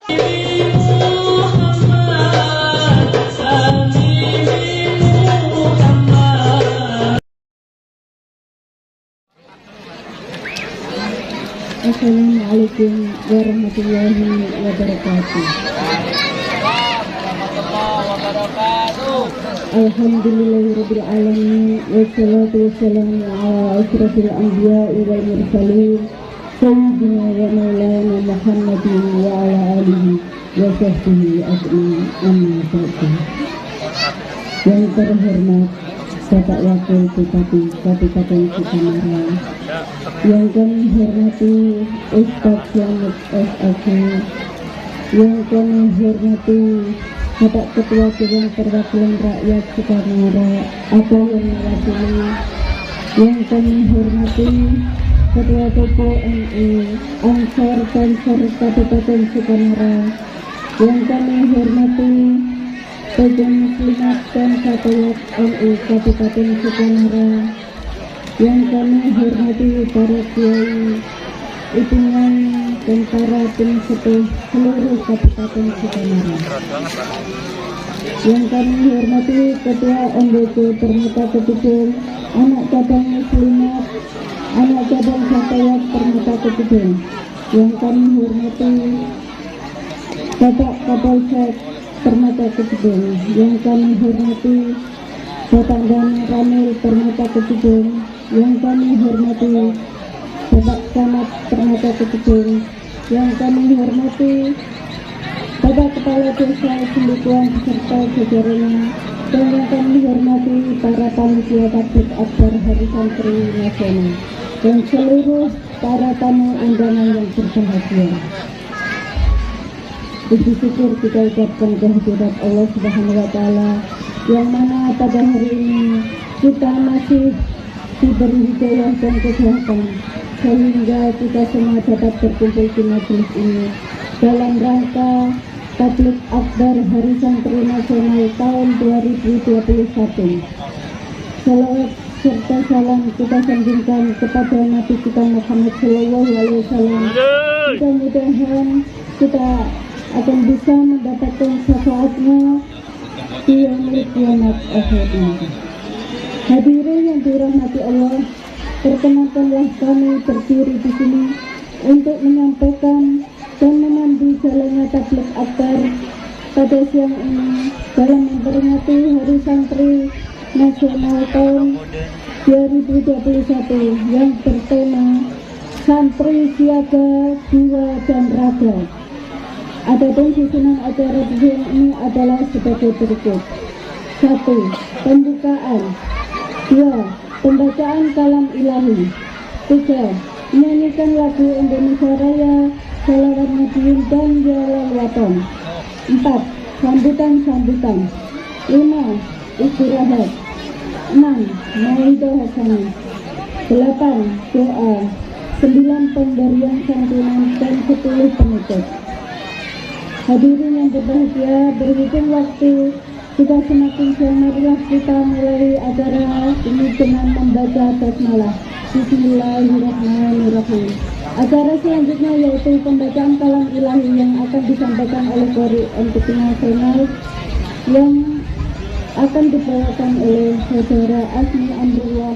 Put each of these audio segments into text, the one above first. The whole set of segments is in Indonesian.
Assalamualaikum warahmatullahi wabarakatuh. Alhamdulillahirabbil alamin wassalatu wassalamu ala asyrafil anbiya'i wal mursalin sayyidina wa maulana Muhammadin wa ala alihi wa sahbihi ajma'in. Amma ba'du. Yang terhormat Bapak Wakil Bupati Kabupaten Sukamara, yang kami hormati Ustadz Selamat SAG, yang kami hormati Bapak Ketua Dewan Perwakilan Rakyat Sukamara atau yang mewakili, yang kami hormati Ketua PPNI Ansar Pansar Kabupaten Sukamara, yang kami hormati Pegawai Muslimat dan Fatayat NU Kabupaten Sukamara, yang kami hormati para kiai, ibu nyai dan para pensepuh seluruh Kabupaten Sukamara, yang kami hormati Ketua MBK Permata Ketubung, anak cabang Muslimat, anak cabang Fatayat Permata Ketubung, yang kami hormati Bapak Kapolsek Permata Ketubung, yang kami hormati Bapak Dan Ramil Permata Ketubung, yang kami hormati Bapak Camat Permata Ketubung, yang kami hormati Bapak Kepala Desa Sendikuan beserta jajarannya, dan yang kami hormati para panitia tabligh akbar Hari Santri Nasional dan seluruh para tamu undangan yang berbahagia. Puji syukur kita ucapkan kehadirat Allah Subhanahu wa Ta'ala, yang mana pada hari ini kita masih diberi hidayah dan kesehatan sehingga kita semua dapat berkumpul di majelis ini dalam rangka tabligh akbar Hari Santri Nasional tahun 2021. Salawat serta salam kita sanjungkan kepada Nabi kita Muhammad SAW. Mudah-mudahan kita akan bisa mendapatkan syafaatnya di yaumul kiamat akhir nanti. Hadirin yang dirahmati Allah, perkenankanlah kami berdiri di sini untuk menyampaikan dan memandu jalannya tabligh akbar pada siang ini dalam memperingati Hari Santri Nasional tahun 2021 yang bertema Santri Siaga Jiwa dan Raga. Adapun susunan acara siang ini adalah sebagai berikut: 1. Pembukaan. 2. Pembacaan kalam ilahi. 3. Menyanyikan lagu Indonesia Raya, Shalawat Nabiyin dan Jalal Watan. 4. Sambutan-sambutan. 5. Istirahat. 6. Mauidah hasanah. 8. Doa. 9. Pemberian santunan dan 10 penutup. Hadirin yang berbahagia, berhitung waktu sudah semakin siang, marilah kita mulai acara ini dengan membaca basmalah. Bismillahirrahmanirrahim. Acara selanjutnya yaitu pembacaan kalam ilahi yang akan disampaikan oleh Qori MTQ Nasional yang akan dibawakan oleh Saudara Asmi Amrullah.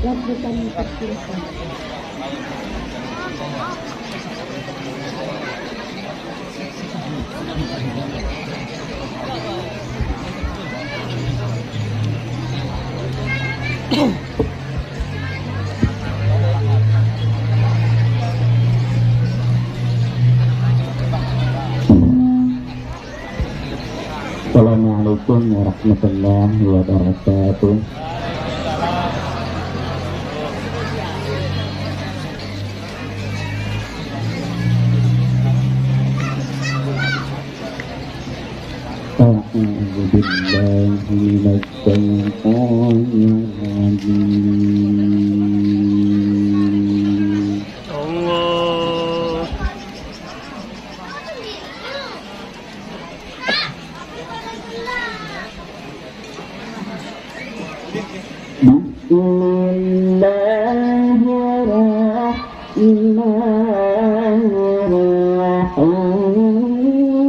Waktu kami persilakan. Assalamualaikum warahmatullahi wabarakatuh. A'udzu billahi minasy syaithanir rajim. Allah. Bismillahirrahmanirrahim.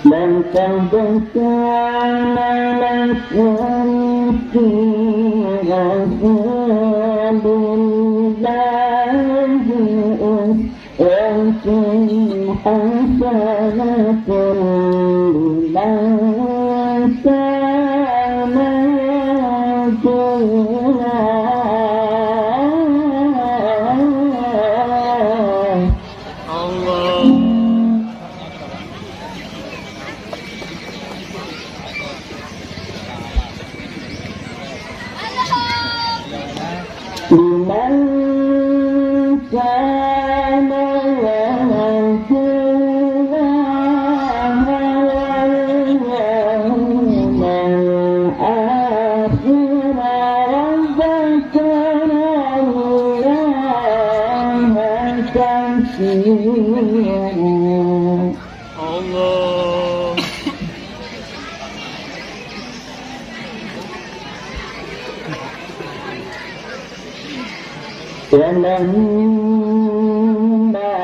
لقد كان لكم في رسول الله أسوة حسنة لمن كان ولما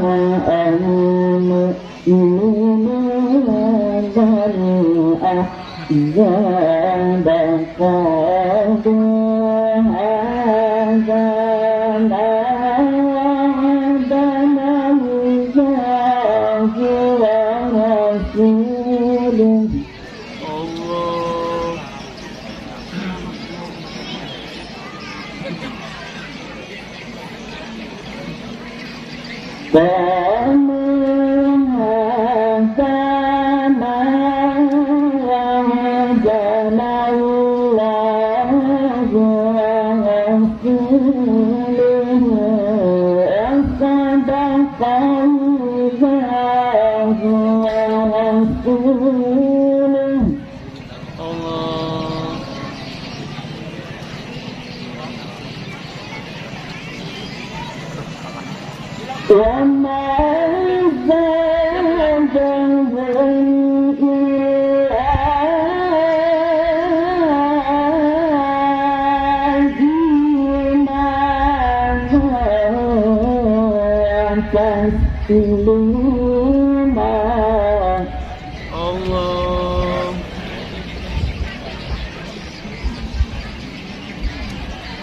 رأى المؤمنون الأحزاب قالوا هذا ما وعدنا الله ورسوله قالوا هذا ما وعدنا الله ورسوله وصدق الله ورسوله وما زادهم إلا إيمانا وتسليما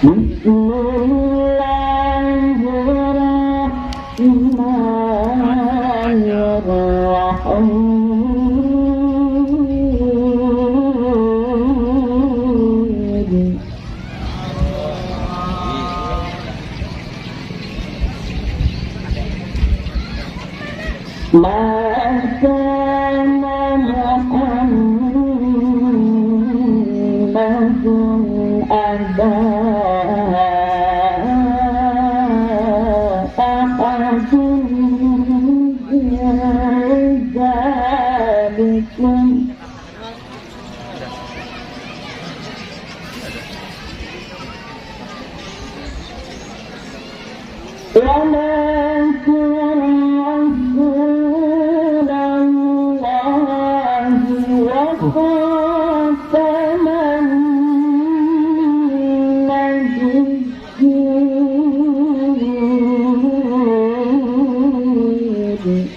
بسم الله الرحمن الرحيم ما كان محمد أبا أحد من رجالكم ولكن رسول الله وخاتم النبيين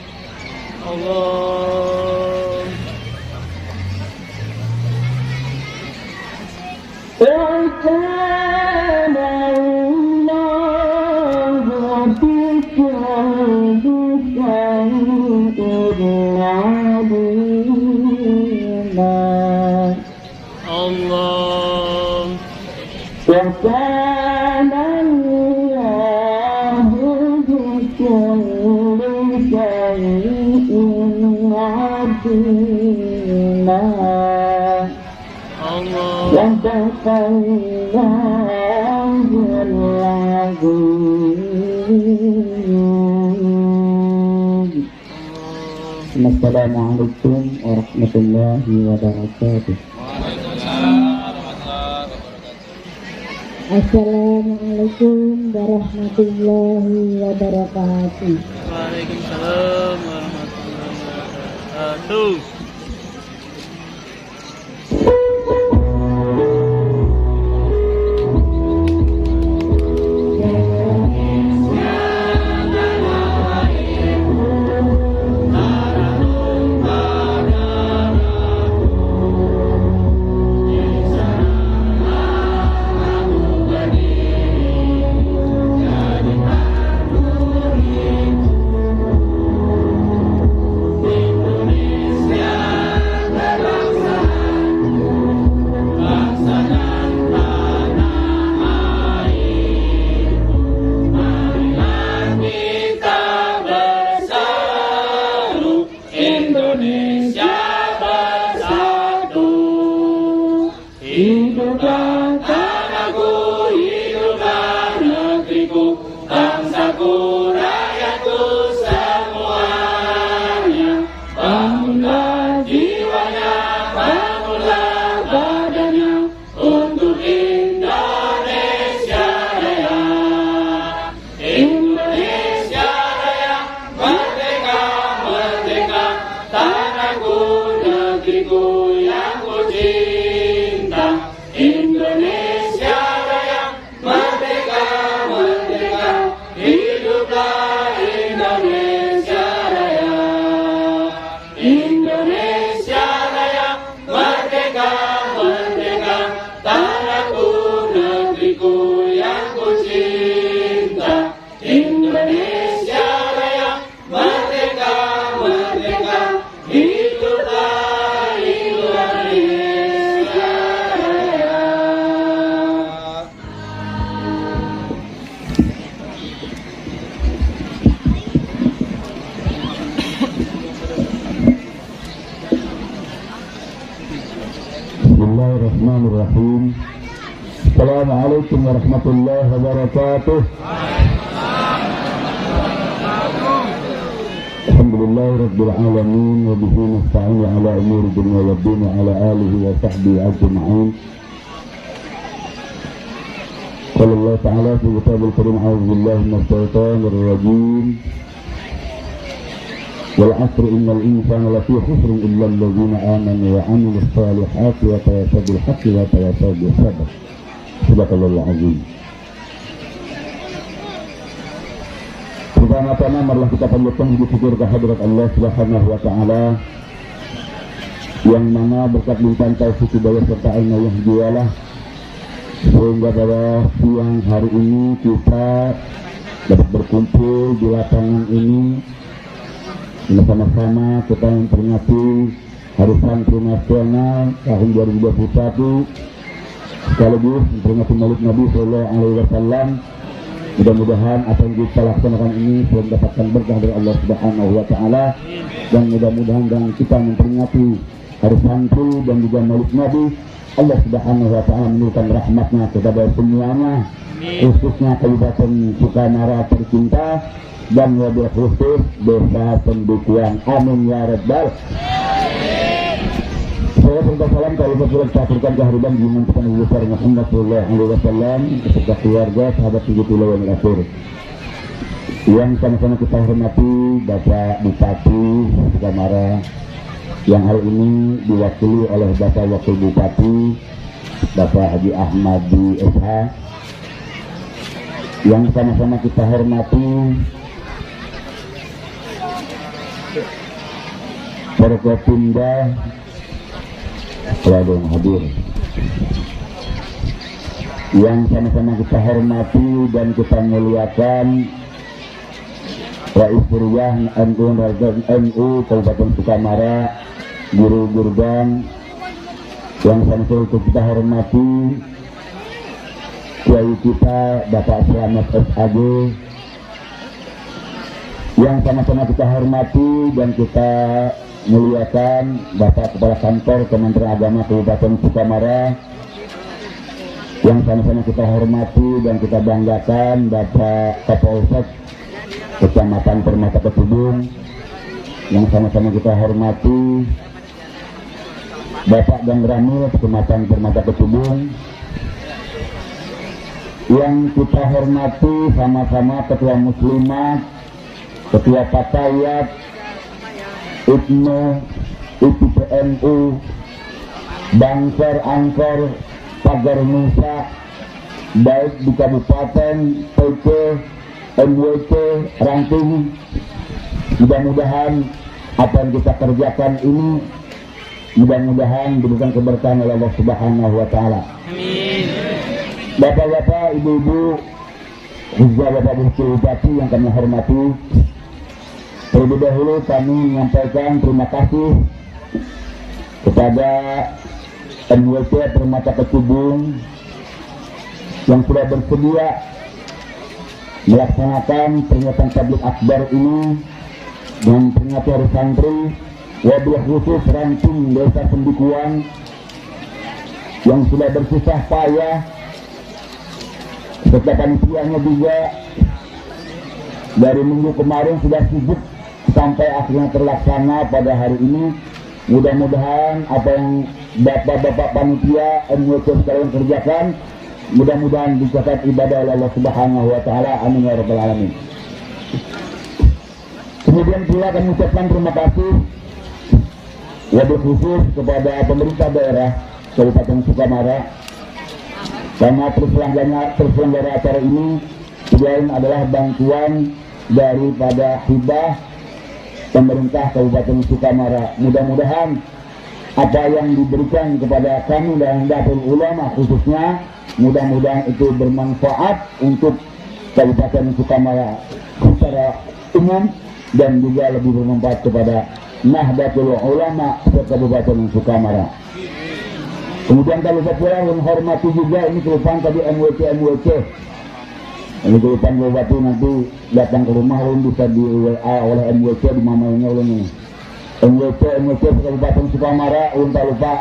وكان الله بكل شيء عليما وكان الله بكل شيء عليما صدق الله العظيم. Assalamualaikum warahmatullahi wabarakatuh. Assalamualaikum warahmatullahi wabarakatuh. Waalaikumsalam warahmatullahi wabarakatuh. bangsaku, rakyatku semuanya. Bangunlah jiwanya, bangunlah badannya untuk Indonesia Raya. Indonesia Raya, merdeka, merdeka, tanahku, negeriku yang ku cinta. Indonesia Raya, merdeka, merdeka, hiduplah Indonesia Raya. Indonesia Raya, merdeka, merdeka, tanahku, negeriku yang ku cinta. Indonesia Raya, merdeka, merdeka, hiduplah Indonesia Raya. Bismillahirrahmanirrahim. Assalamualaikum warahmatullahi wabarakatuh. Alhamdulillahirabbil alamin wa bihi nasta'in ala umuri dunya waddin wa ala alihi wa sahbihi ajma'in. Qala Allah ta'ala fi kitabil karim, a'udzu billahi minasy syaithanir rajim. Wal 'asri innal insana lafi khusrin illa alladzina amanu wa 'amilus shalihati wa tawasaw bil haqqi wa tawasaw bis sabr. Subhanallahul azim. Pertama-tama marilah kita panjatkan puji syukur kehadirat Allah Subhanahu wa taala, yang mana berkat limpahan taufik hidayah serta inayah dialah sehingga pada siang hari ini kita dapat berkumpul di lapangan ini bersama-sama kita memperingati Hari Santri Nasional tahun 2021, sekaligus memperingati Maulid Nabi Sallallahu Alaihi Wasallam. Mudah-mudahan apa yang kita laksanakan ini selalu mendapatkan berkah dari Allah Subhanahu wa taala, dan mudah-mudahan dengan kita memperingati Hari Santri dan juga Maulid Nabi, Allah Subhanahu wa taala menurunkan rahmatnya kepada semuanya, khususnya Kabupaten Sukamara tercinta dan wabil khusus Desa Pendukuhan. Amin ya rabbal. Saya serta salam kalau betul caturkan kehadiran junjungan Tuhan Nabi besar Muhammad sallallahu alaihi wasallam beserta keluarga, sahabat sejuta yang akhir. Yang sama-sama kita hormati Bapak Bupati Sukamara yang hari ini diwakili oleh Bapak Wakil Bupati Bapak Haji Ahmadi SH. Yang sama-sama kita hormati Forkopimda telah hadir, yang sama-sama kita hormati dan kita muliakan Rais Huriyah NU Kabupaten Sukamara, Guru Gurban, yang sama-sama kita hormati Kiai kita Bapak Selamat SAG, yang sama-sama kita hormati dan kita muliakan Bapak Kepala Kantor Kementerian Agama Kabupaten Sukamara, yang sama-sama kita hormati dan kita banggakan Bapak Kapolsek Kecamatan Permata Ketubung, yang sama-sama kita hormati Bapak Dan Ramil Kecamatan Permata Ketubung, yang kita hormati sama-sama Ketua Muslimat, Ketua Patayat, IPNU, IPPNU, Bangsar, Angkor, Pagar Nusa, baik di Kabupaten, PC, NWC, Ranting. Mudah-mudahan apa yang kita kerjakan ini mudah-mudahan diberikan keberkahan oleh Allah Subhanahu wa taala. Amin. Bapak-bapak, ibu-ibu, khususnya Bapak Bupati yang kami hormati, terlebih dahulu kami menyampaikan terima kasih kepada NWC Permata Ketubung yang sudah bersedia melaksanakan peringatan tablik akbar ini dan peringatan Hari Santri, wabil khusus Ranting Desa Pendukuhan yang sudah bersusah payah serta panitianya juga dari minggu kemarin sudah sibuk sampai akhirnya terlaksana pada hari ini. Mudah-mudahan apa yang bapak-bapak panitia MWC sekalian kerjakan, mudah-mudahan dicatat ibadah oleh Allah Subhanahu wa taala. Amin ya rabbal alamin. Kemudian pula kami ucapkan terima kasih wabil khusus kepada pemerintah daerah Kabupaten Sukamara karena terselenggara acara ini selain adalah bantuan daripada hibah pemerintah Kabupaten Sukamara. Mudah-mudahan apa yang diberikan kepada kami dan Nahdlatul Ulama khususnya, mudah-mudahan itu bermanfaat untuk Kabupaten Sukamara secara umum dan juga lebih bermanfaat kepada Nahdlatul Ulama Kabupaten Sukamara. Kemudian kalau saya pulang menghormati juga ini kelupaan tadi MWC. Ini kelupaan Bupati nanti datang ke rumah ulun bisa di WA oleh MWC di mamanya ulun ini. MWC Kabupaten Sukamara, ulun tak lupa.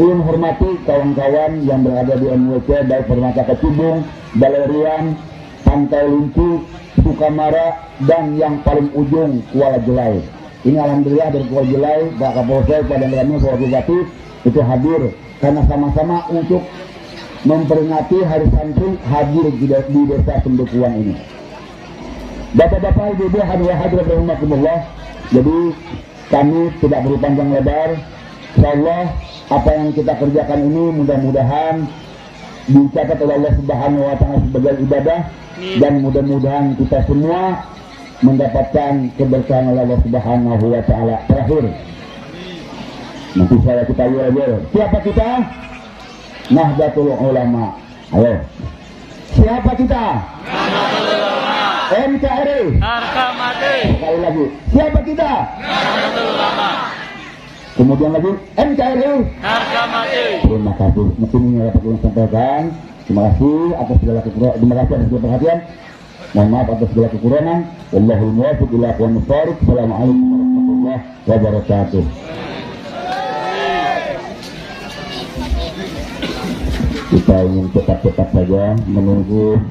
Ulun hormati kawan-kawan yang berada di MWC baik Permata Kecubung, Balerian, Pantai Linci, Sukamara dan yang paling ujung Kuala Jelai. Ini alhamdulillah dari Kuala Jelai, Pak Kapolsek, Pak Danramil, Pak Bupati itu hadir karena sama-sama untuk memperingati Hari Santri hadir di desa Sendekuan ini. Bapak-bapak, ibu-ibu, hadirin rahimakumullah. Jadi kami tidak perlu panjang lebar. Insyaallah apa yang kita kerjakan ini mudah-mudahan dicatat oleh Allah Subhanahu wa taala sebagai ibadah dan mudah-mudahan kita semua mendapatkan keberkahan oleh Allah Subhanahu wa taala. Terakhir, nanti saya kita lihat siapa kita? Nahdlatul Ulama. Ayo. Siapa kita? Nahdlatul Ulama. NKRI. Harga mati. Sekali lagi. Siapa kita? Nahdlatul Ulama. Kemudian lagi NKRI. Harga mati. Terima kasih. Mungkin ini dapat saya sampaikan. Terima kasih atas segala perhatian. Mohon maaf atas segala kekurangan. Wallahul muwaffiq ila aqwamit thoriq. Assalamualaikum warahmatullahi wabarakatuh. Kita ingin cepat-cepat saja menunggu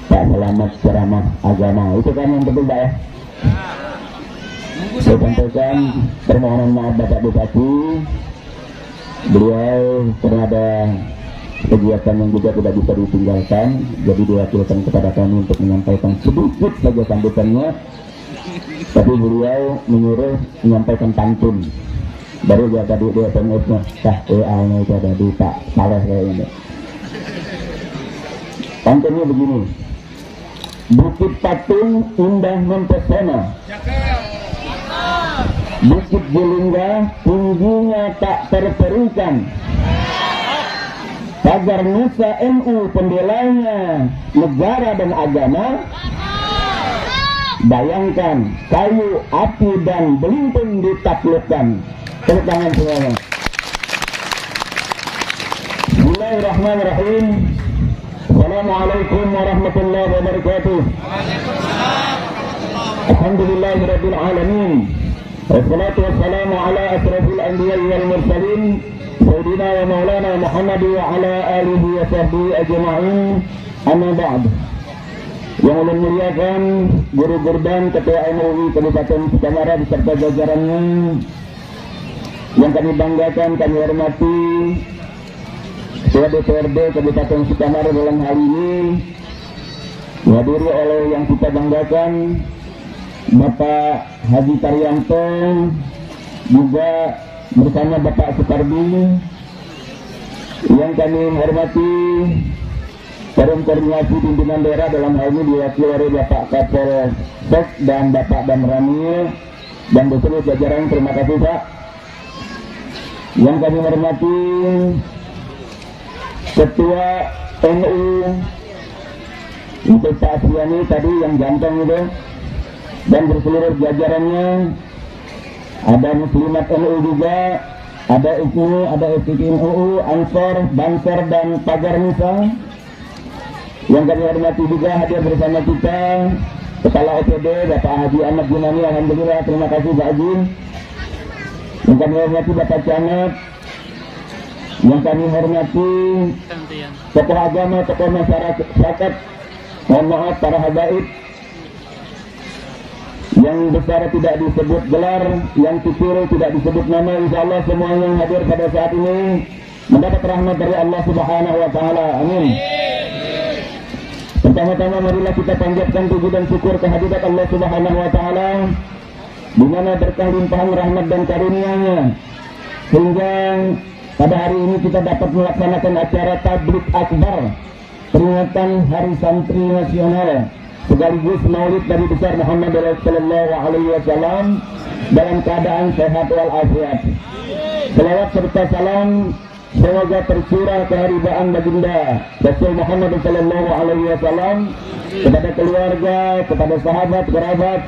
Pak Selamat ceramah agama. Itu kan yang penting Pak ya. Saya sampaikan permohonan maaf Bapak Bupati. Beliau pernah ada kegiatan yang juga tidak bisa ditinggalkan, jadi diwakilkan kepada kami untuk menyampaikan sedikit saja sambutannya. Tapi beliau menyuruh menyampaikan pantun. Baru dia tadi di SMS-nya, WA-nya itu ada di Pak Saleh kayaknya. Pantunnya begini. Bukit Patung indah mempesona. Bukit Jelingga tingginya tak terperikan. Pagar Nusa NU pembelanya negara dan agama. Bayangkan kayu, api dan belimbing ditaklukkan. Tepuk tangan semuanya. Bismillahirrahmanirrahim. Assalamualaikum warahmatullahi wabarakatuh. Alhamdulillahirabbil alamin. Wassalatu wassalamu ala asrofil anbiya'i wal mursalin Sayyidina wa maulana Muhammad wa ala alihi wa sahbihi ajma'in. Amma ba'd. Yang ulun muliakan guru-guru dan ketua MUI Kabupaten Sukamara beserta jajarannya, yang kami banggakan, kami hormati Ketua DPRD Kabupaten Sukamara dalam hal ini dihadiri oleh yang kita banggakan Bapak Haji Taryanto, juga bersama Bapak Supardi. Yang kami hormati Forum Koordinasi Pimpinan Daerah dalam hal ini diwakili oleh Bapak Kapolsek dan Bapak Danramil dan beserta jajaran. Terima kasih Pak. Yang kami hormati Ketua NU untuk Pak Asiani tadi yang ganteng itu dan berseluruh jajarannya. Ada Muslimat NU juga, ada IKNU, ada FKNU, Ansor, Banser dan Pagar Nusa. Yang kami hormati juga hadir bersama kita Kepala OPD Bapak Haji Ahmad Junani. Alhamdulillah, terima kasih Pak Haji. Yang kami hormati Bapak Camat. Yang kami hormati tokoh agama, tokoh masyarakat, mohon maaf para habaib, Yang besar tidak disebut gelar, yang kecil tidak disebut nama. Insyaallah semua yang hadir pada saat ini mendapat rahmat dari Allah Subhanahu wa taala. Amin. Pertama-tama marilah kita panjatkan puji dan syukur kehadirat Allah Subhanahu wa taala, di mana berkah limpahan rahmat dan karunia-Nya sehingga pada hari ini kita dapat melaksanakan acara tabligh akbar, peringatan Hari Santri Nasional sekaligus Maulid Nabi besar Muhammad sallallahu alaihi wasallam dalam keadaan sehat walafiat. Selawat serta salam semoga tercurah keharibaan baginda Rasul Muhammad sallallahu alaihi wasallam kepada keluarga, kepada sahabat, kerabat,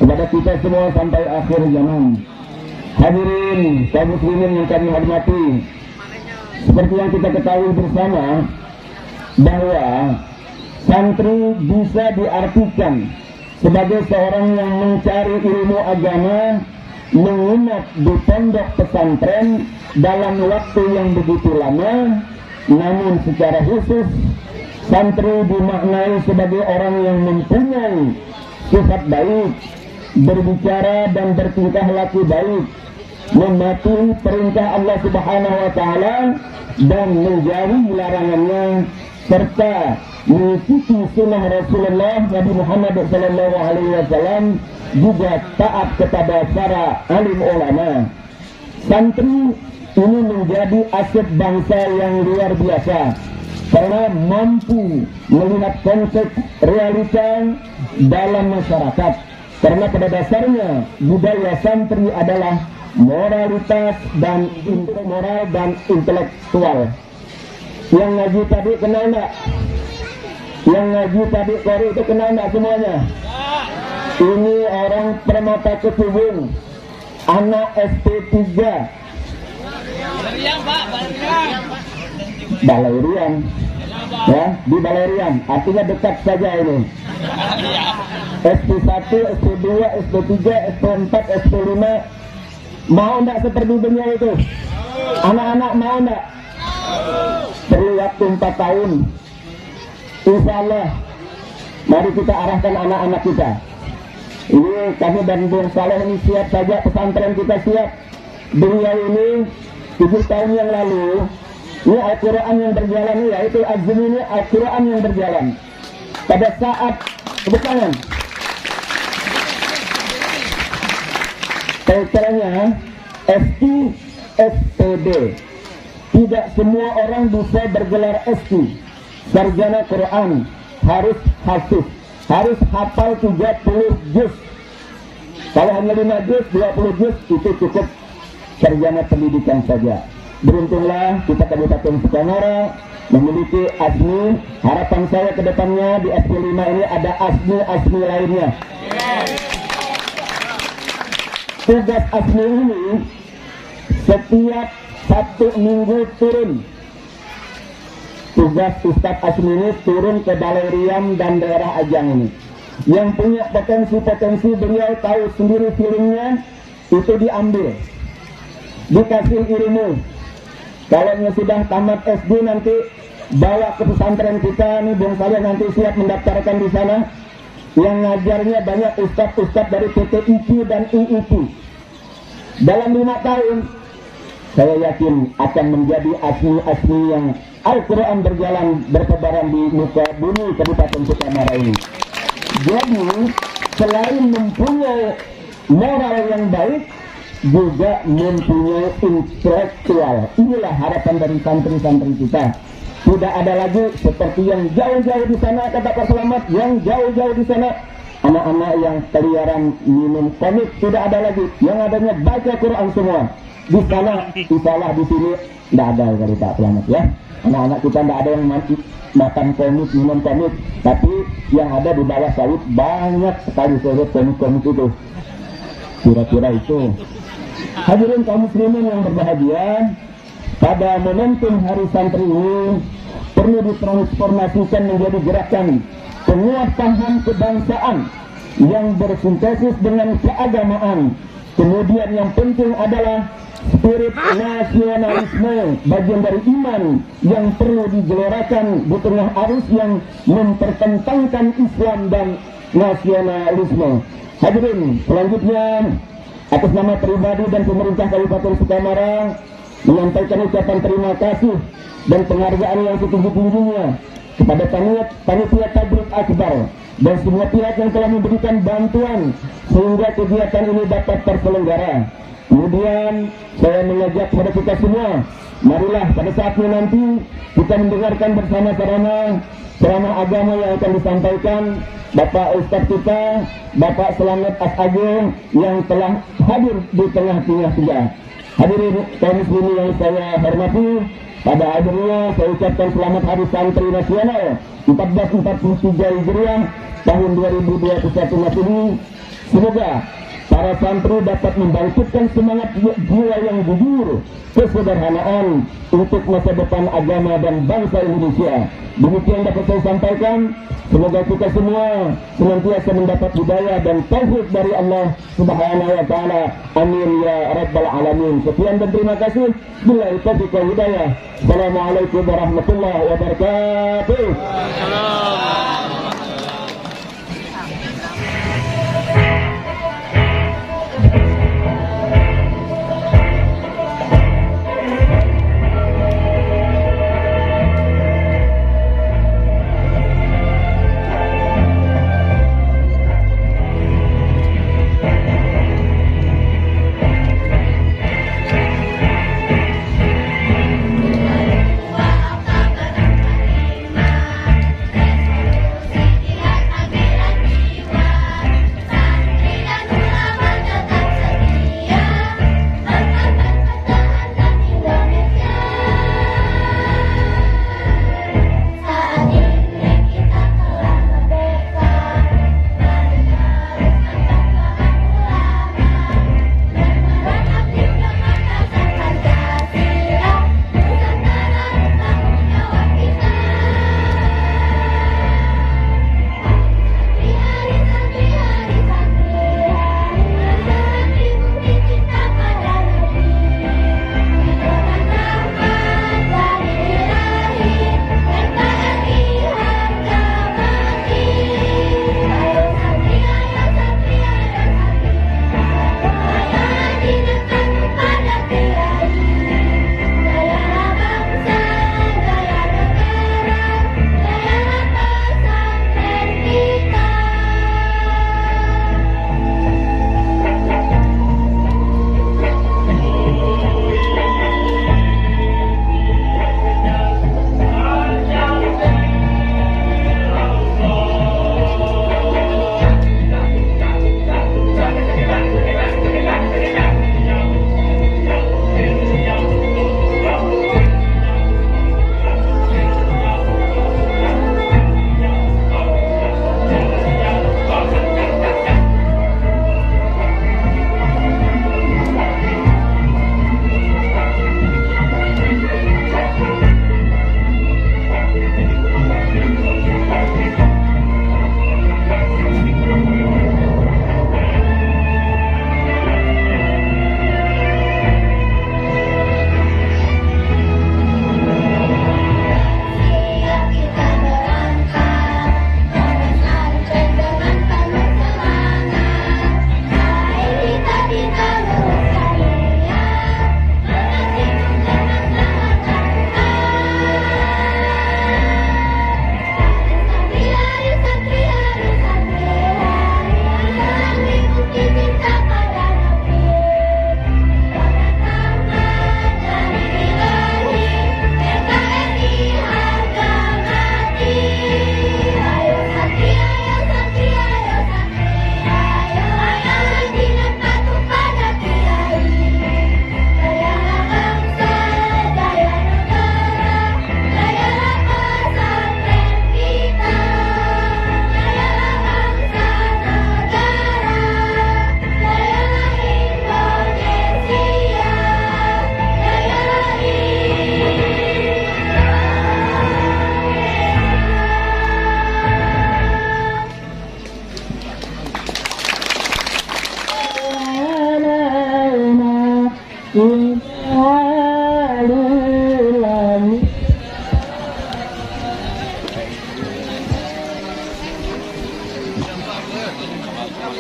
kepada kita semua sampai akhir zaman. Hadirin kaum muslimin yang kami hormati, seperti yang kita ketahui bersama bahwa santri bisa diartikan sebagai seorang yang mencari ilmu agama, menginap di pondok pesantren dalam waktu yang begitu lama. Namun secara khusus santri dimaknai sebagai orang yang mempunyai sifat baik, berbicara dan bertingkah laku baik, mematuhi perintah Allah Subhanahu wa taala dan menjauhi larangannya, serta mengikuti sunnah Rasulullah Nabi Muhammad sallallahu alaihi wasallam, juga taat kepada para alim ulama. Santri ini menjadi aset bangsa yang luar biasa karena mampu melihat konsep realita dalam masyarakat. Karena pada dasarnya budaya santri adalah moralitas dan moral dan intelektual. Yang ngaji tadi kenal enggak? Yang ngaji tadi Kori itu kenal enggak semuanya? Ini orang Permata Ketubung, anak SP3. Balai Riam, ya, di Balai Riam, artinya dekat saja ini. SP1, SP2, SP3, SP4, SP5. Mau enggak seperti dunia itu? Anak-anak mau enggak? Perlu waktu 4 tahun. Insya Allah, mari kita arahkan anak-anak kita. Ini kami dan Bung Saleh ini siap saja, pesantren kita siap. Beliau ini 7 tahun yang lalu, ini Al-Quran yang berjalan, yaitu Azmi ini Al-Quran yang berjalan. Pada saat kebetulan filternya ST, SPD. Tidak semua orang bisa bergelar ST. Sarjana Quran harus hafiz, harus hafal 30 juz. Kalau hanya 5 juz, 20 juz itu cukup sarjana pendidikan saja. Beruntunglah kita Kabupaten Sukanara memiliki ASMI. Harapan saya ke depannya di SP5 ini ada ASMI lainnya. Tugas ASMI ini setiap 1 minggu turun. Tugas Ustadz ASMI ini turun ke Balai Riam dan daerah Ajang ini. Yang punya potensi-potensi beliau tahu sendiri feelingnya, itu diambil, dikasih ilmu. Kalau sudah tamat SD nanti bawa ke pesantren kita nih, Bung Saleh nanti siap mendaftarkan di sana. Yang ngajarnya banyak ustadz-ustadz dari PTIQ dan IIQ. Dalam 5 tahun saya yakin akan menjadi asmi yang Al-Quran berjalan bertebaran di muka bumi Kabupaten Sukanara ini. Jadi selain mempunyai moral yang baik, juga mempunyai intelektual. Inilah harapan dari santri-santri kita. Tidak ada lagi seperti yang jauh-jauh di sana, kata Pak Selamat, yang jauh-jauh di sana anak-anak yang keliaran minum komik, tidak ada lagi. Yang adanya baca Quran semua. Di sana, insyaAllah di sini tidak ada, kata Pak Selamat, ya. Anak-anak kita tidak ada yang makan komik, minum komik, tapi yang ada di bawah sawit banyak sekali saya komik-komik itu. Kira-kira itu. Hadirin kaum muslimin yang berbahagia, pada momentum Hari Santri ini perlu ditransformasikan menjadi gerakan penguat paham kebangsaan yang bersintesis dengan keagamaan. Kemudian yang penting adalah spirit nasionalisme, bagian dari iman yang perlu digelorakan di tengah arus yang mempertentangkan Islam dan nasionalisme. Hadirin, selanjutnya atas nama pribadi dan pemerintah Kabupaten Sukamarang menyampaikan ucapan terima kasih dan penghargaan yang setinggi-tingginya kepada panitia tabligh akbar dan semua pihak yang telah memberikan bantuan sehingga kegiatan ini dapat terselenggara. Kemudian saya mengajak kepada kita semua, marilah pada saatnya nanti kita mendengarkan bersama-sama ceramah agama yang akan disampaikan Bapak Ustadz kita, Bapak Selamat As-Agung yang telah hadir di tengah-tengah kita. Hadirin kaum muslimin yang saya hormati, pada akhirnya saya ucapkan selamat Hari Santri Nasional 1443 Hijriah tahun 2021 Masehi. Semoga para santri dapat membangkitkan semangat jiwa yang jujur, kesederhanaan untuk masa depan agama dan bangsa Indonesia. Demikian dapat saya sampaikan. Semoga kita semua senantiasa mendapat hidayah dan taufik dari Allah Subhanahu wa taala. Amin ya rabbal alamin. Sekian dan terima kasih. Billahi taufiq wal hidayah. Assalamualaikum warahmatullahi wabarakatuh.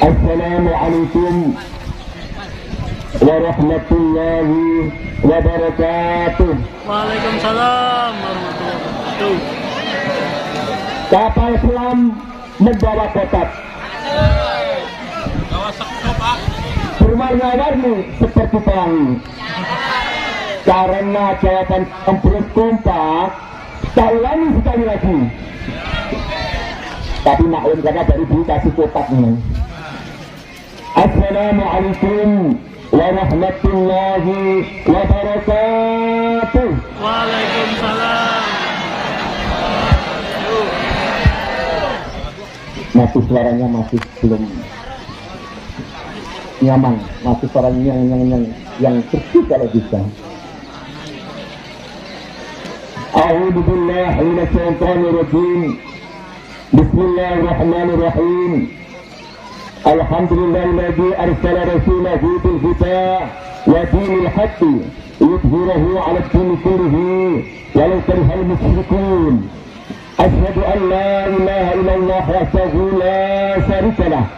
Assalamualaikum warahmatullahi wabarakatuh. Waalaikumsalam warahmatullahi wabarakatuh. Kapal selam membawa kotak. Berwarna-warni seperti pelangi. Karena jawaban belum kompak, tak ulangi sekali lagi. Tapi maklum karena dari dikasih kotaknya. Assalamualaikum warahmatullahi wabarakatuh. Waalaikumsalam. Masih suaranya masih belum nyaman, masih suaranya yang bersih kalau bisa. A'udzu billahi minasyaitonir rajim. Bismillahirrahmanirrahim. Alhamdulillahilladzi arsala rasulahu bil huda wa dinil haqqi yudhhirahu 'ala ad-dini kullihi walau karihal musyrikun. Asyhadu an la ilaha illallah wahdahu la syarika lah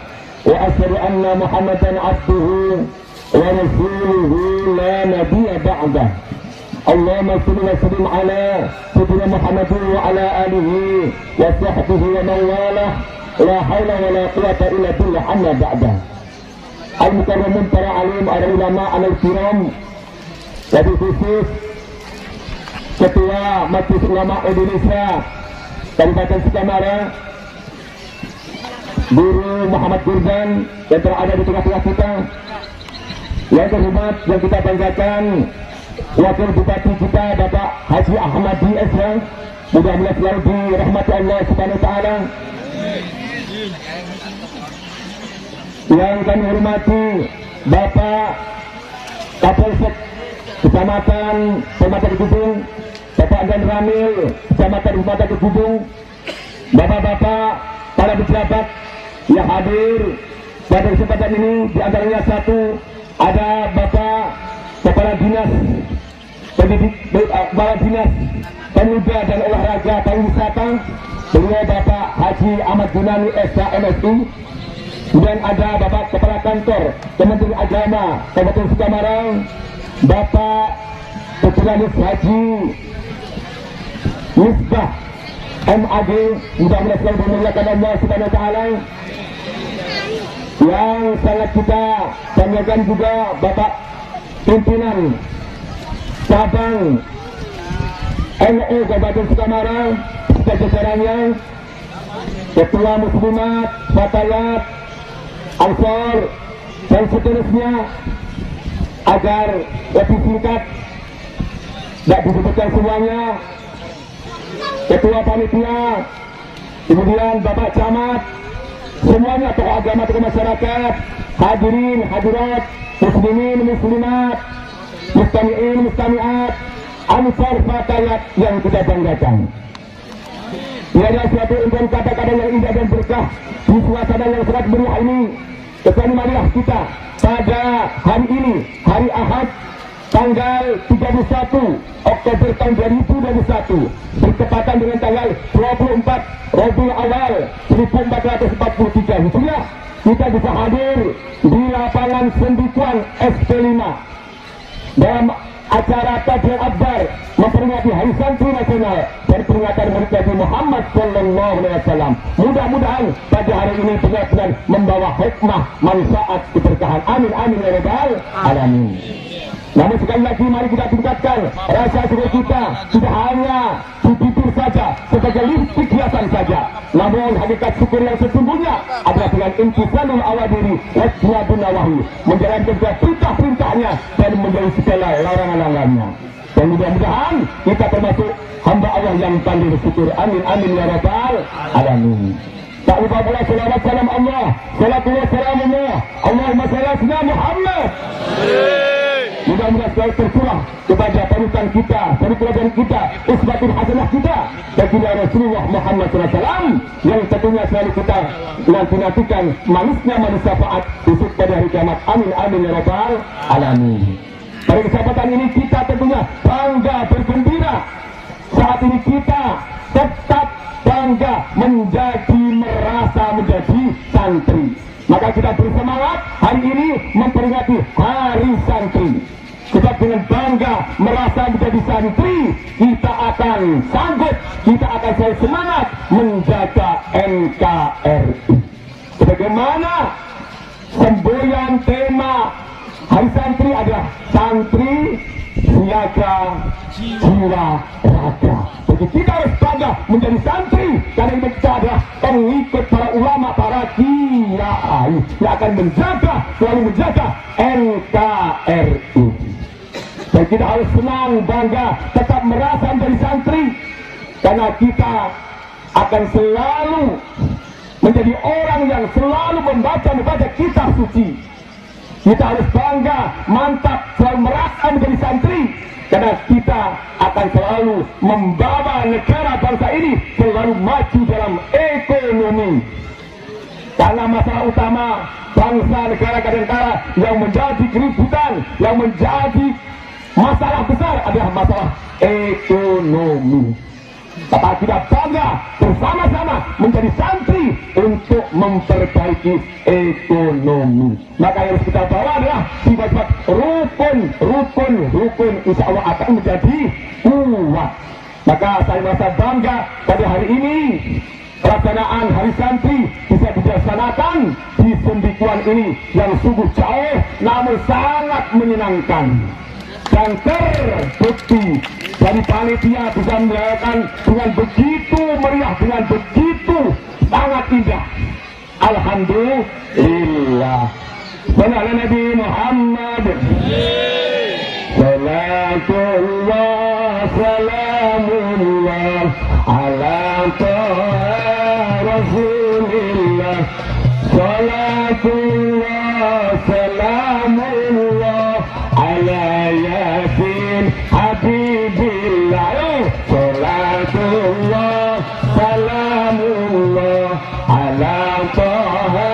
wa asyhadu anna Muhammadan 'abduhu wa rasuluhu la nabiyya ba'dah. Allahumma shalli wa sallim ala sayyidina Muhammadin wa ala alihi wa sahbihi wa man walah. La haula wa la quwata illa billah amma ba'dah. Al-mukarramun para alim, para ulama, al-kiram, wabil khusus Ketua Majelis Ulama Indonesia Kabupaten Sukamara, Guru Muhammad Gurban yang berada di tengah-tengah kita. Yang terhormat, yang kita banggakan, Wakil Bupati kita Bapak Haji Ahmadi Esra, mudah-mudahan selalu dirahmati Allah Subhanahu wa taala. Yang kami hormati Bapak Kapolsek Kecamatan Pematang Kedudung, Bapak Andan Ramil Kecamatan Pematang Kedudung, Bapak-bapak para pejabat yang hadir pada kesempatan ini. Di antaranya satu ada Bapak Kepala Dinas Pendidik, Kepala Dinas Pemuda dan Olahraga Pariwisata, beliau Bapak Haji Ahmad Junani SH MSI. Kemudian ada Bapak Kepala Kantor Kementerian Agama Kabupaten Sukamara, Bapak Spesialis Haji Misbah MAG, mudah-mudahan selalu memuliakan Allah Subhanahu wa taala. Yang sangat kita banggakan juga Bapak pimpinan cabang NU Kabupaten Sukamara, jajarannya Ketua Muslimat, Fatayat, Ansor dan seterusnya, agar lebih singkat tidak disebutkan semuanya. Ketua Panitia, kemudian Bapak Camat, semuanya tokoh agama, tokoh masyarakat, hadirin, hadirat, muslimin, muslimat, mustami'in, mustami'at, Ansor, Fatayat yang kita banggakan. Tiada suatu ungkapan kata-kata yang indah dan berkah di suasana yang sangat meriah ini. Kesan marilah kita pada hari ini, hari Ahad, tanggal 31 Oktober tahun 2021, bertepatan dengan tanggal 24 Rabiul Awal 1443 Hijriah. Kita bisa hadir di lapangan Sendikuan SP5 dalam acara Tajul Akbar memperingati Hari Santri Nasional dan peringatan Nabi Muhammad Sallallahu Alaihi Wasallam. Mudah-mudahan pada hari ini benar-benar membawa hikmah, manfaat, keberkahan. Amin amin ya rabbal alamin. Namun sekali lagi mari kita tingkatkan rasa syukur kita, tidak hanya di bibir saja sebagai listrik hiasan saja, namun hakikat syukur yang sesungguhnya adalah dengan intisalul awadiri wajibun nawahi, menjalankan perintah-perintahnya dan menjauhi segala larangan-larangannya. Dan mudah-mudahan kita termasuk hamba Allah yang pandai bersyukur. Amin amin ya rabbal alamin. Tak lupa pula selawat salam Allah, salatu wa salam Allah, Allahumma shalli ala Muhammad. Mudah-mudahan selalu tercurah kepada panutan kita, panutan kita, uswatun hasanah kita baginda Rasulullah Muhammad SAW, yang tentunya selalu kita nanti-nantikan manisnya manis syafaat besok pada hari kiamat. Amin amin ya rabbal alamin. Pada kesempatan ini kita tentunya bangga, bergembira. Saat ini kita tetap bangga menjadi merasa menjadi santri. Maka kita bersemangat hari ini memperingati Hari Santri. Kita dengan bangga merasa menjadi santri, kita akan sanggup, kita akan selalu semangat menjaga NKRI. Bagaimana semboyan tema Hari Santri adalah santri, siaga, jiwa, raga. Jadi kita harus bangga menjadi santri karena kita adalah pengikut para ulama, para kiai yang akan menjaga, selalu menjaga NKRI. Dan kita harus senang, bangga, tetap merasa menjadi santri karena kita akan selalu menjadi orang yang selalu membaca kitab suci. Kita harus bangga, mantap, selalu merasa menjadi santri karena kita akan selalu membawa negara bangsa ini selalu maju dalam ekonomi. Karena masalah utama bangsa negara kadangkala yang menjadi keributan, yang menjadi masalah besar adalah masalah ekonomi. Tapi kita bangga bersama-sama menjadi santri untuk memperbaiki ekonomi. Maka yang harus kita bawa adalah sifat-sifat rukun insya Allah akan menjadi kuat. Maka saya merasa bangga pada hari ini pelaksanaan Hari Santri bisa dilaksanakan di Sendikuan ini yang sungguh jauh namun sangat menyenangkan. Dan terbukti dari panitia bisa merayakan dengan begitu meriah, dengan begitu sangat indah. Alhamdulillah. Sallallahu Nabi Muhammad. Salatullah, salamullah ala Rasulillah. Salatullah, salamullah ala Yasin Habibillah. Salatullah, salamullah ala Taha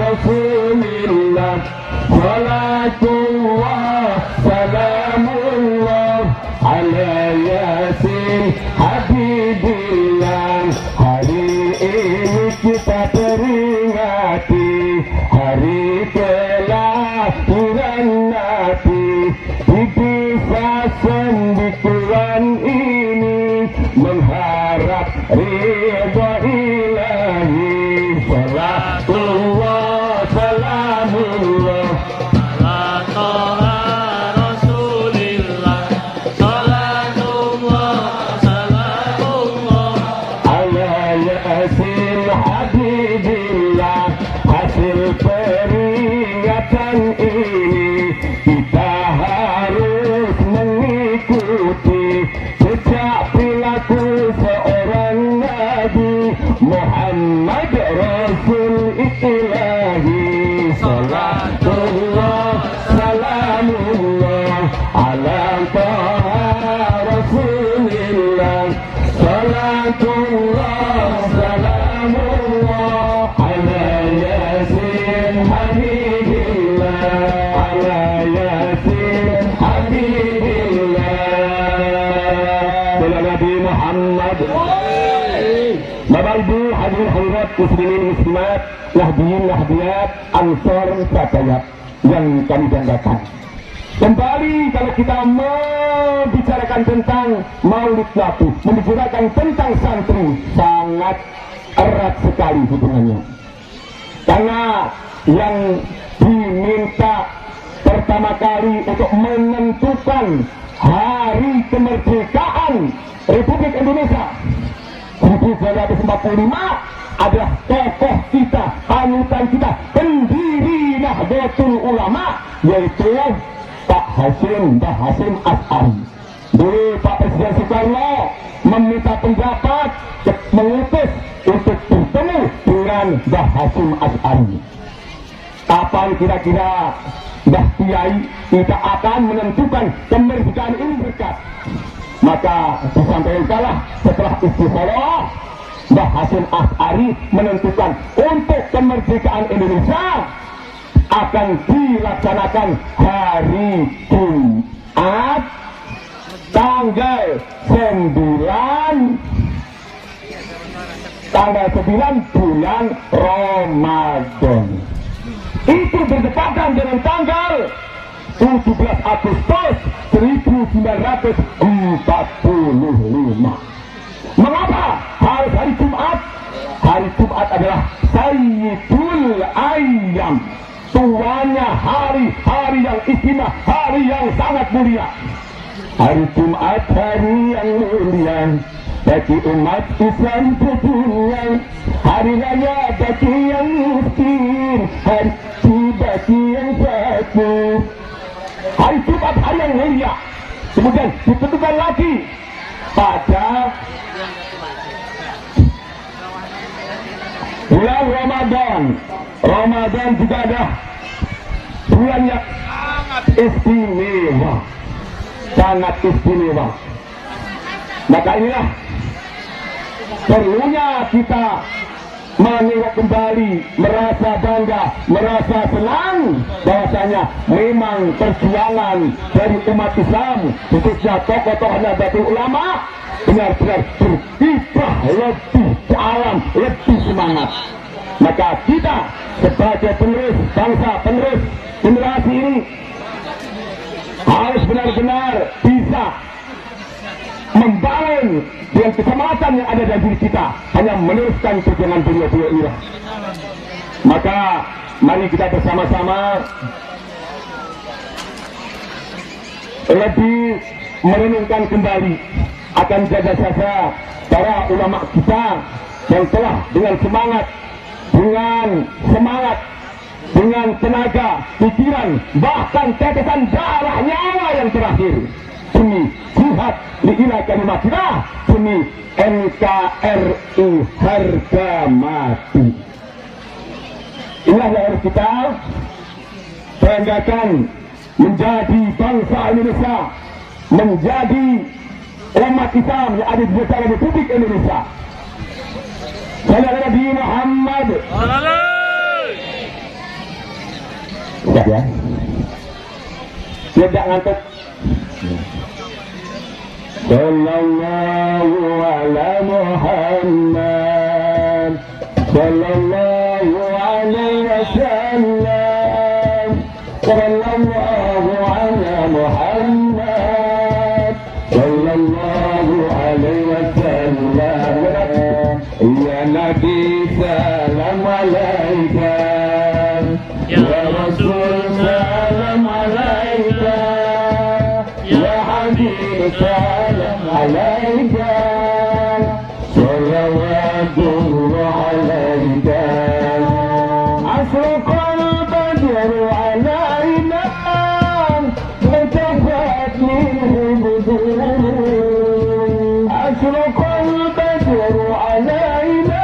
Rasulillah. Salatullah, salamullah ala Yasin Habibillah. Hari ini kita peringati hari kelahiran Nabi di desa Sendikuan ini, mengharap ridha ilahi. Salatullah, salamullah ala Taha Rasulillah. Salatullah, salamullah ala Yasin Habibillah. Hasil peringatan ini kita harus mengikuti jejak perilaku seorang Nabi Muhammad Rasul Ilahi. Salatullah, salamullah ala Taha Rasulillah. Salatullah, salamullah ala Yasin Habibillah. Ala Yasin Habibillah. Bila Nabi Muhammad. Bapak Ibu hadirin hadirat muslimin muslimat, nahdiyin nahdiyat, ansor fatayat yang kami banggakan. Kembali kalau kita membicarakan tentang Maulid Nabi, membicarakan tentang santri, sangat erat sekali hubungannya. Karena yang diminta pertama kali untuk menentukan hari kemerdekaan Republik Indonesia 1945 adalah tokoh kita, panutan kita, pendiri Nahdlatul Ulama, yaitu Pak Hasyim Asy'ari. Dulu Pak Presiden Soekarno meminta pendapat, mengutus untuk bertemu dengan Mbah Hasyim Asy'ari. Kapan kira-kira Mbah Kiai kita akan menentukan kemerdekaan ini dekat? Maka disampaikanlah setelah istikharah, Mbah Hasyim Asy'ari menentukan untuk kemerdekaan Indonesia akan dilaksanakan hari Jumat tanggal 9 tanggal 9 bulan Ramadan. Itu berdekatan dengan tanggal 17 Agustus 1945. Mengapa harus hari Jumat? Hari Jumat adalah Sayyidul Ayyam, tuanya hari-hari yang istimewa, hari yang sangat mulia. Hari Jumat hari yang mulia bagi umat Islam sedunia, hari raya bagi yang miskin, hari bagi yang fakir. Hari Jumat hari yang mulia. Kemudian ditentukan lagi pada bulan Ramadan. Ramadan juga ada bulan yang sangat istimewa, sangat istimewa. Maka inilah perlunya kita menengok kembali, merasa bangga, merasa senang bahwasanya memang perjuangan dari umat Islam, khususnya tokoh-tokoh Nahdlatul Ulama, benar-benar berkiprah lebih dalam, lebih semangat. Maka kita sebagai penerus bangsa, penerus generasi ini harus benar-benar bisa membangun dengan keselamatan yang ada dalam diri kita, hanya meneruskan perjuangan beliau-beliau ini. Maka mari kita bersama-sama lebih merenungkan kembali akan jasa-jasa para ulama kita yang telah dengan semangat, dengan tenaga, pikiran, bahkan tetesan darah nyawa yang terakhir demi jihad lillahi kalimatillah, demi NKRI harga mati. Inilah yang harus kita banggakan, menjadi bangsa Indonesia, menjadi umat Islam yang ada di negara Republik Indonesia. Salam Nabi Muhammad. Siap ya? Tidak ngantuk. Sallallahu ala Muhammad, sallallahu alaihi wasallam, sallallahu ala Muhammad, sallallahu alaihi wasallam. Ya Nabi salam alaika, ya Rasul salam alaika, ya Habib salam alaika, salawatullah alaika. Asraqal badru alaina, watafat minhu budur. Asraqal badru alaina,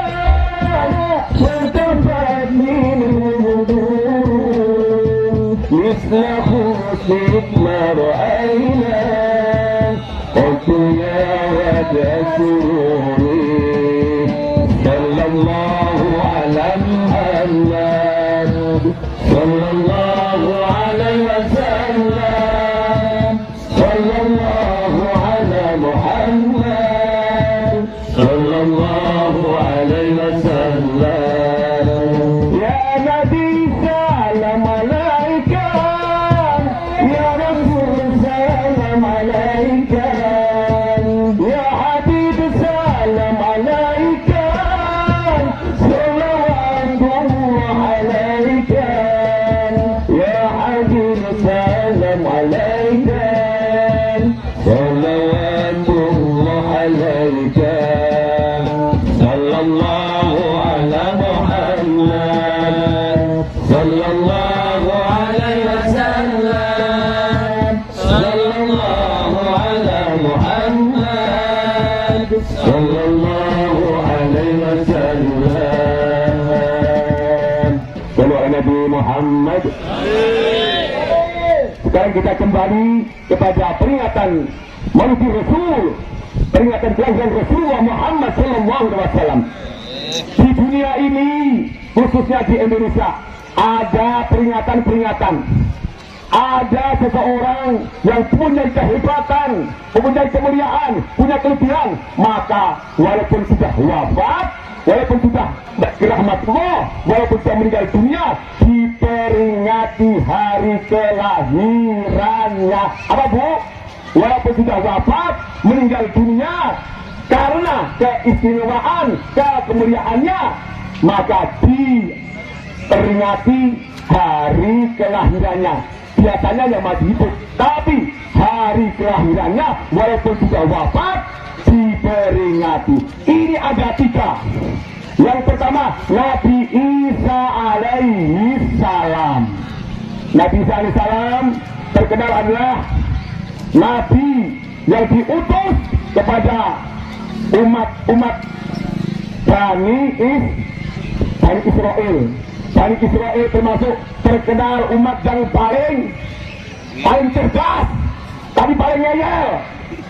watafat minhu budur. مثل خطك ما رأينا، قلت يا وجه سروري، صلى الله على محمد، صلى الله عليه وسلم، صلى الله على محمد، صلى الله عليه وسلم. يا نبي سلام عليك، يا رسول سلام عليك، يا حبيب سلام عليك، صلوات الله عليك، يا حبيب سلام عليك، صلوات الله عليك. صلى الله على محمد، صلى الله عليه وسلم، صلى الله على محمد، صلى الله عليه وسلم. Sallu ala Nabi Muhammad. Sekarang kita kembali kepada peringatan Maulid Rasul, peringatan kelahiran Rasulullah Muhammad sallallahu alaihi wasallam. Di dunia ini, khususnya di Indonesia, ada peringatan-peringatan. Ada seseorang yang punya kehebatan, punya kemuliaan, punya kelebihan, maka walaupun sudah wafat, walaupun sudah rahmatullah, walaupun sudah meninggal dunia, diperingati hari kelahirannya. Apa Bu? Walaupun sudah wafat, meninggal dunia, karena keistimewaan, kemuliaannya, maka diperingati hari kelahirannya. Biasanya yang masih hidup, tapi hari kelahirannya walaupun sudah wafat diperingati. Ini ada 3. Yang pertama, Nabi Isa alaihi salam. Nabi Isa alaihi salam terkenal adalah Nabi yang diutus kepada umat Bani Israel. Bani Israel termasuk terkenal umat yang paling cerdas, tapi paling ngeyel.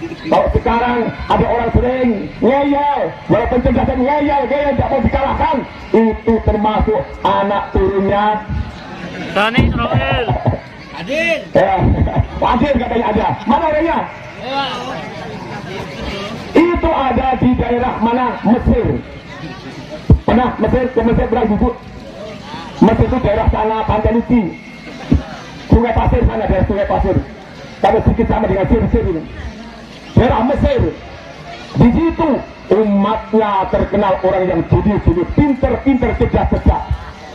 Kalau sekarang ada orang sering ngeyel, walaupun cerdas dan ngeyel tidak mau dikalahkan, itu termasuk anak turunnya Bani Israel. Adil. Adil katanya ada. Mana orangnya? Itu ada di daerah mana? Mesir. Pernah Mesir pernah duduk? Mesir itu daerah sana Pantai Luci, Sungai Pasir sana, daerah Sungai Pasir. Kalau sedikit sama dengan Mesir ini. Daerah Mesir. Di situ umatnya terkenal orang yang jujur, pinter, cerdas.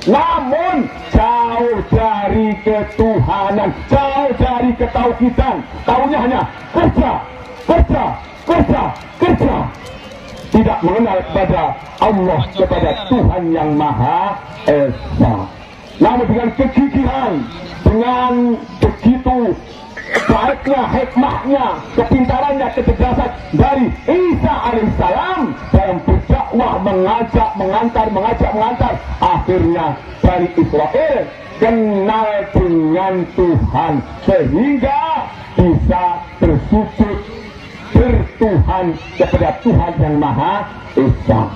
Namun jauh dari ketuhanan, jauh dari ketauhidan. Taunya hanya kerja. Tidak mengenal kepada Allah, kepada Tuhan yang Maha Esa. Namun dengan kegigihan, dengan begitu baiknya, hikmahnya, kepintarannya, kecerdasan dari Isa alaihissalam dalam berdakwah, mengajak, akhirnya Bani Israel kenal dengan Tuhan sehingga bisa bersujud bertuhan kepada Tuhan yang Maha Esa.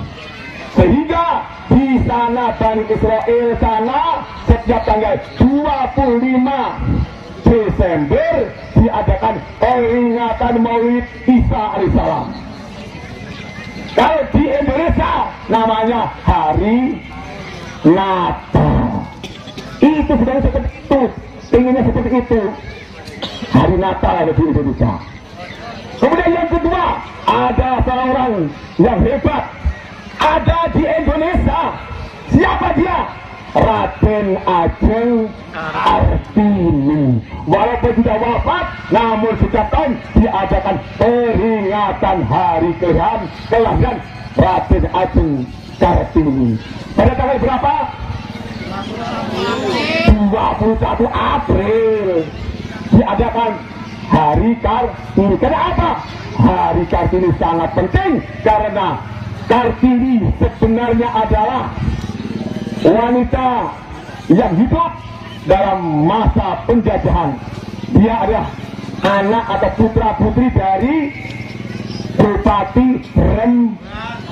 Sehingga di sana Bani Israel sana setiap tanggal 25 Desember diadakan peringatan Maulid Isa alaihissalam. Kalau di Indonesia namanya Hari Natal. Itu sudah seperti itu, inginnya seperti itu. Hari Natal ada di Indonesia. Kemudian yang kedua, ada seorang yang hebat, ada di Indonesia. Siapa dia? Raden Ajeng Kartini. Walaupun sudah wafat, namun setiap tahun diadakan peringatan hari kelahiran Raden Ajeng Kartini. Pada tanggal berapa? 21 April diadakan Hari Kartini. Kenapa? Hari Kartini sangat penting karena Kartini sebenarnya adalah wanita yang hidup dalam masa penjajahan. Dia adalah anak atau putra-putri dari Bupati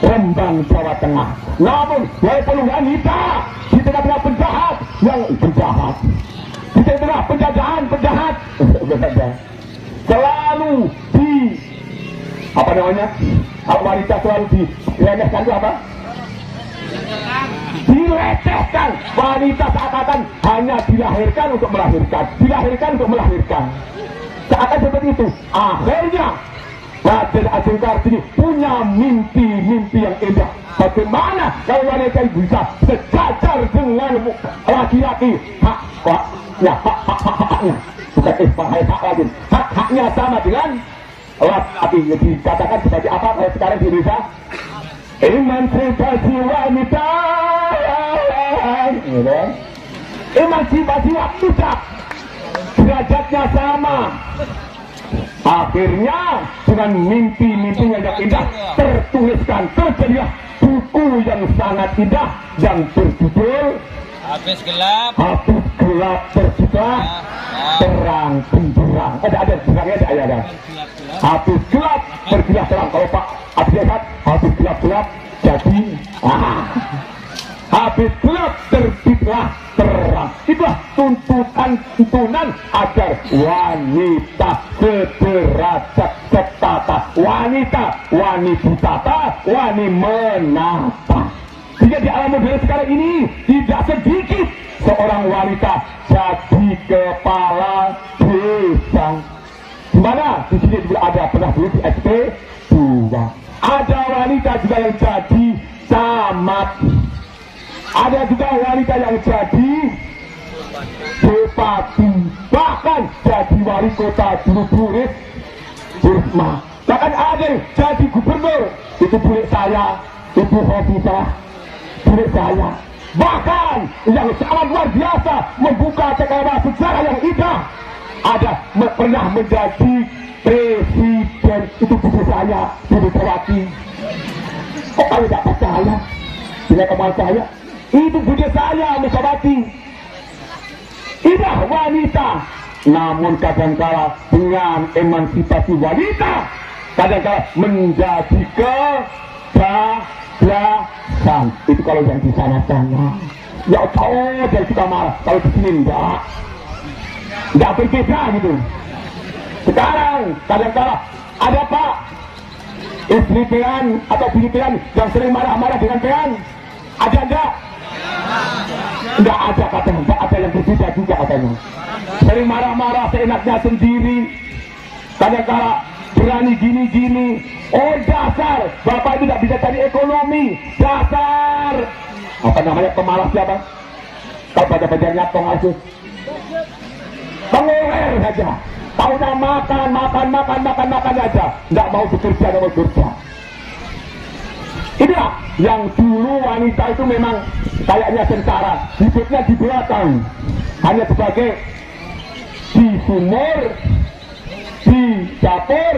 Rembang, Jawa Tengah. Namun walaupun wanita di tengah-tengah penjahat, di tengah penjajahan selalu wanita selalu diremehkan itu apa? Dilecehkan. Wanita seakan hanya dilahirkan untuk melahirkan. Seakan seperti itu. Akhirnya Raden Ajeng Kartini punya mimpi yang indah. Bagaimana kalau wanita itu bisa sejajar dengan laki-laki? Haknya, bukan hak lagi. Haknya sama dengan laki-laki. Dikatakan sebagai apa kalau sekarang di Indonesia? Emansipasi wanita, emansipasi wanita, derajatnya sama. Akhirnya dengan mimpi-mimpinya yang indah terjadilah buku yang sangat indah yang berjudul Habis gelap tercipta terang benderang. Ada benderangnya ada. Habis gelap berkilah terang. Kalau Pak Abdi lihat habis gelap jadi habis gelap terbitlah terang. Itulah tuntunan agar wanita sederajat setata, wanita wani ditata, wani menata. Sehingga di alam modern sekarang ini tidak sedikit seorang wanita jadi kepala desa. Di mana di sini juga ada pernah dulu di SP 2. Ada wanita juga yang jadi camat. Ada juga wanita yang jadi bupati, bahkan jadi wali kota dulu Buris Risma. Bahkan ada yang jadi gubernur. Itu bulik saya, itu Hovifah, bulik saya. Bahkan yang sangat luar biasa membuka cakrawala sejarah yang indah. Ada pernah menjadi presiden, itu buku saya, Budi Tawati. Kok kamu tidak percaya? Bila teman saya, itu budi saya, Megawati. Indah wanita. Namun kadangkala dengan emansipasi wanita, kadangkala menjadi kebablasan. Itu kalau yang di sana-sana. Ya tahu dari kita marah, kalau di sini enggak berbeda gitu. Sekarang kadangkala ada Pak istri pean atau bini pean yang sering marah-marah dengan pean. Ada enggak? Enggak ada katanya, enggak ada yang berbeda juga katanya. Sering marah-marah seenaknya sendiri. Kadang-kala berani gini-gini. Oh dasar, bapak itu tidak bisa cari ekonomi. Dasar apa namanya, pemalas siapa? Kalau baca-bacanya pengasus, pengeler saja. Taunya makan aja. Enggak mau bekerja, enggak mau bekerja. Inilah yang dulu wanita itu memang kayaknya sengsara, hidupnya di belakang, hanya sebagai di sumur, di dapur,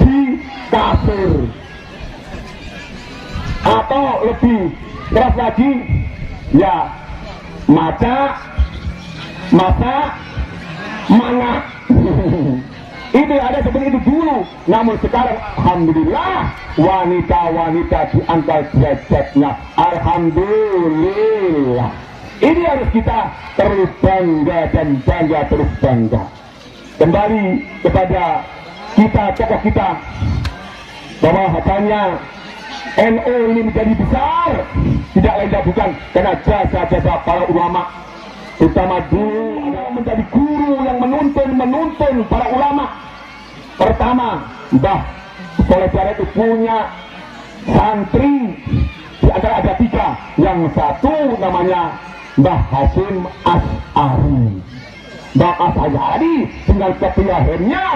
di kasur, atau lebih keras lagi ya masak, manak. Itu ada seperti itu dulu. Namun sekarang alhamdulillah wanita-wanita diangkat derajatnya. Alhamdulillah. Ini harus kita terus bangga dan terus bangga. Kembali kepada kita, tokoh kita, bahwa hatanya NU ini menjadi besar tidak lain dan bukan karena jasa-jasa para ulama. Utama dulu adalah menjadi guru yang menuntun para ulama. Pertama, Mbah Soleh Jaret itu punya santri, di antara ada 3. Yang satu namanya Mbah Hasyim Asy'ari. Mbah Asy'ari dengan kepiawaiannya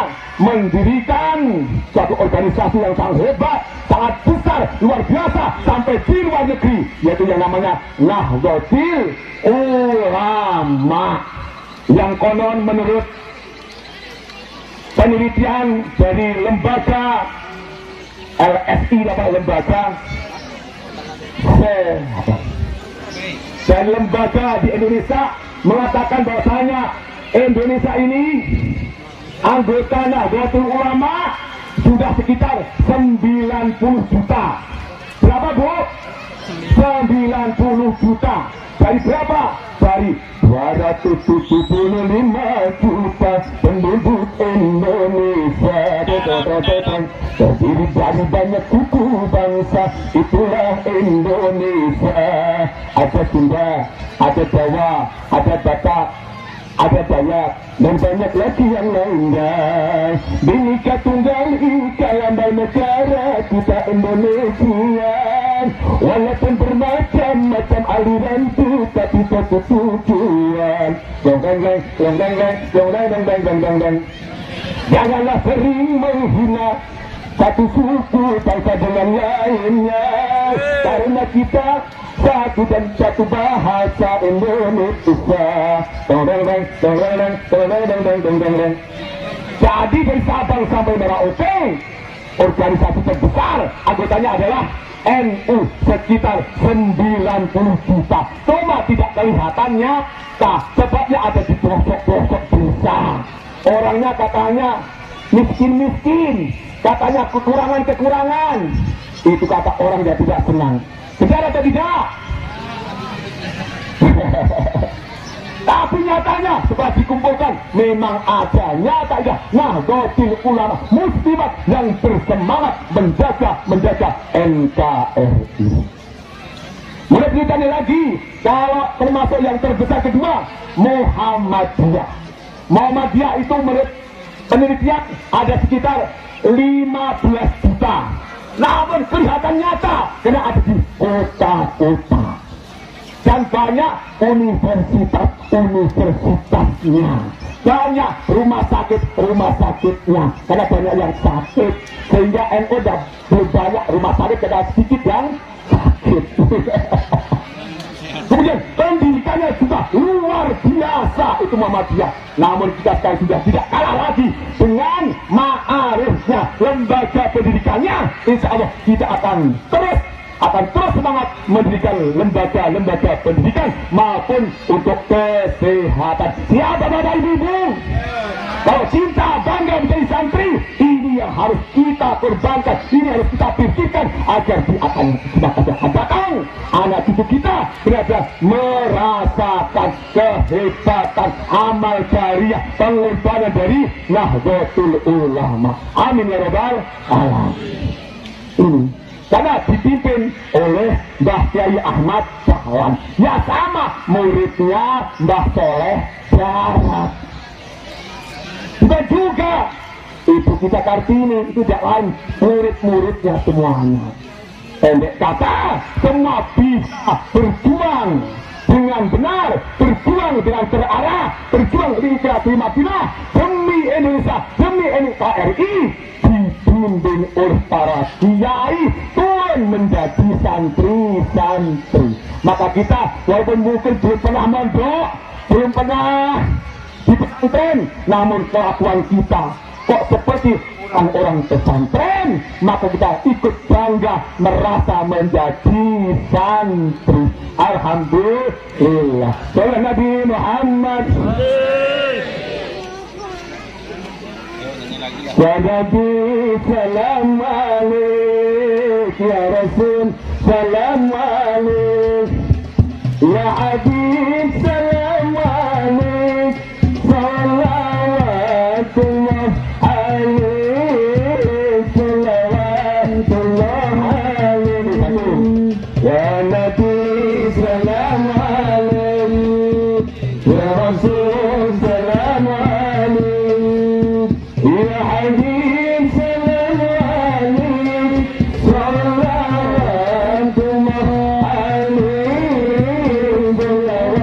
mendirikan suatu organisasi yang sangat hebat, sangat besar, luar biasa sampai di luar negeri, yaitu yang namanya Nahdlatul Ulama, yang konon menurut penelitian dari lembaga LSI, lembaga dan lembaga di Indonesia mengatakan bahwasanya Indonesia ini anggota Nahdlatul Ulama sudah sekitar 90 juta. Berapa Bu? 90 juta. Dari berapa? Dari 275 juta penduduk Indonesia. Terdiri dari banyak suku bangsa, itulah Indonesia. Ada Sunda, ada Jawa, ada Batak, ada Dayak, dan banyak lagi yang lainnya. Bhinneka Tunggal Ika lambang negara kita Indonesia. Walaupun bermacam-macam aliran tapi satu tujuan. Janganlah sering menghina satu suku bangsa dengan lainnya, karena kita satu dan satu bahasa Indonesia. Jadi dari Sabang sampai Merauke, organisasi terbesar anggotanya adalah NU sekitar 90 juta. Cuma tidak kelihatannya, sebabnya ada di pelosok-pelosok desa. Orangnya katanya miskin-miskin, katanya kekurangan-kekurangan. Itu kata orang yang tidak senang. Benar atau tidak? Tapi nyatanya setelah dikumpulkan memang ada nyatanya Nahdlatul Ulama muslimat yang bersemangat menjaga NKRI. Mulai ditanya lagi, kalau termasuk yang terbesar kedua, Muhammadiyah. Muhammadiyah itu menurut penelitian ada sekitar 15 juta. Namun kelihatan nyata karena ada di kota-kota. Dan banyak universitasnya, banyak rumah sakitnya, karena banyak yang sakit, sehingga NU dan banyak rumah sakit, karena sedikit yang sakit. Kemudian pendidikannya juga luar biasa, itu Muhammadiyah. Namun kita sekarang sudah tidak kalah lagi dengan ma'arifnya, lembaga pendidikannya. Insya Allah kita akan terus semangat mendirikan lembaga pendidikan maupun untuk kesehatan. Siapa Bapak Ibu? Kalau cinta bangga menjadi santri, ini yang harus kita korbankan, ini harus kita pikirkan agar kita akan datang anak cucu kita berada merasakan kehebatan amal jariah pengorbanan dari Nahdlatul Ulama. Amin ya rabbal alamin. Ini karena dipimpin oleh Mbah Kiai Ahmad Dahlan, ya sama muridnya Mbah Soleh Barat. Bukan juga Ibu kita Kartini, itu tidak lain, murid-muridnya semuanya. Pendek kata, semua bisa berjuang dengan benar, berjuang dengan terarah, berjuang di Madinah demi Indonesia, demi NKRI, dibimbing oleh para kiai turun menjadi santri-santri. Maka kita walaupun mungkin belum pernah mondok, belum pernah di pesantren, namun kelakuan kita kok seperti orang pesantren, maka kita ikut bangga merasa menjadi santri. Alhamdulillah. Salam Nabi Muhammad. Ya Nabi salam alaik, ya Rasul salam alaik, ya Habib salam alaik, salawatullah alaik, salawatullah alaik, ya Nabi salam alaik, ya Rasul salam alaik, ya Habib salam alaik, salawatullah alaik,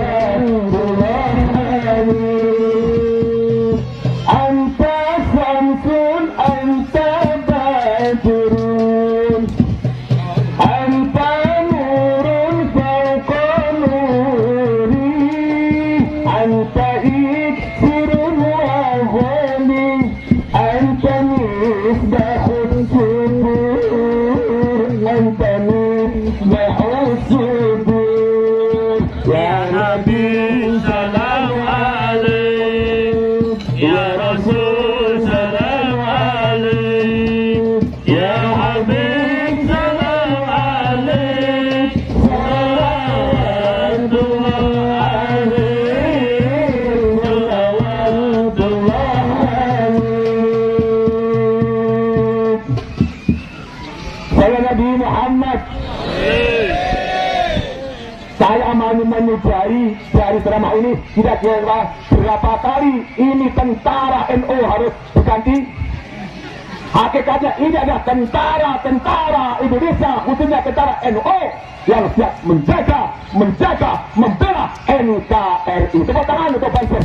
salawatullah alaik. Anta samsun, anta badrun, anta nurun fauqa nuri, anta iksirun wa ghali, anta misbahul sudur, anta misbahul sudur. Ya Nabi salam alaik, ya Rasul salam alaik, ya Habib salam alaik, salawatullah alaik, salawatullah alaik. Saya Nabi Muhammad. Saya mau menyudahi dari drama ini kira-kira berapa kali ini tentara NU harus berganti. Hakikatnya ini adalah tentara Indonesia, khususnya tentara NU yang siap menjaga, membela NKRI. Tepuk tangan untuk Banser.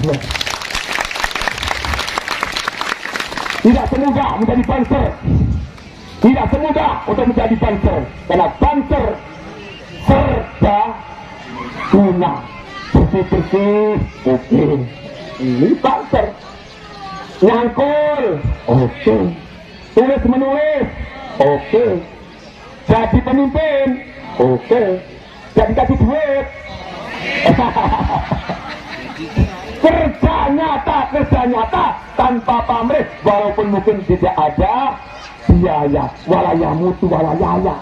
Tidak semudah menjadi Banser, tidak semudah untuk menjadi Banser, karena Banser serba guna, bersih-bersih, oke. Ini Banser nyangkul, oke. Tulis menulis, oke. Jadi pemimpin, oke. Jadi kasih duit, kerja nyata tanpa pamrih, walaupun mungkin tidak ada biaya. Walayamutu walayaya,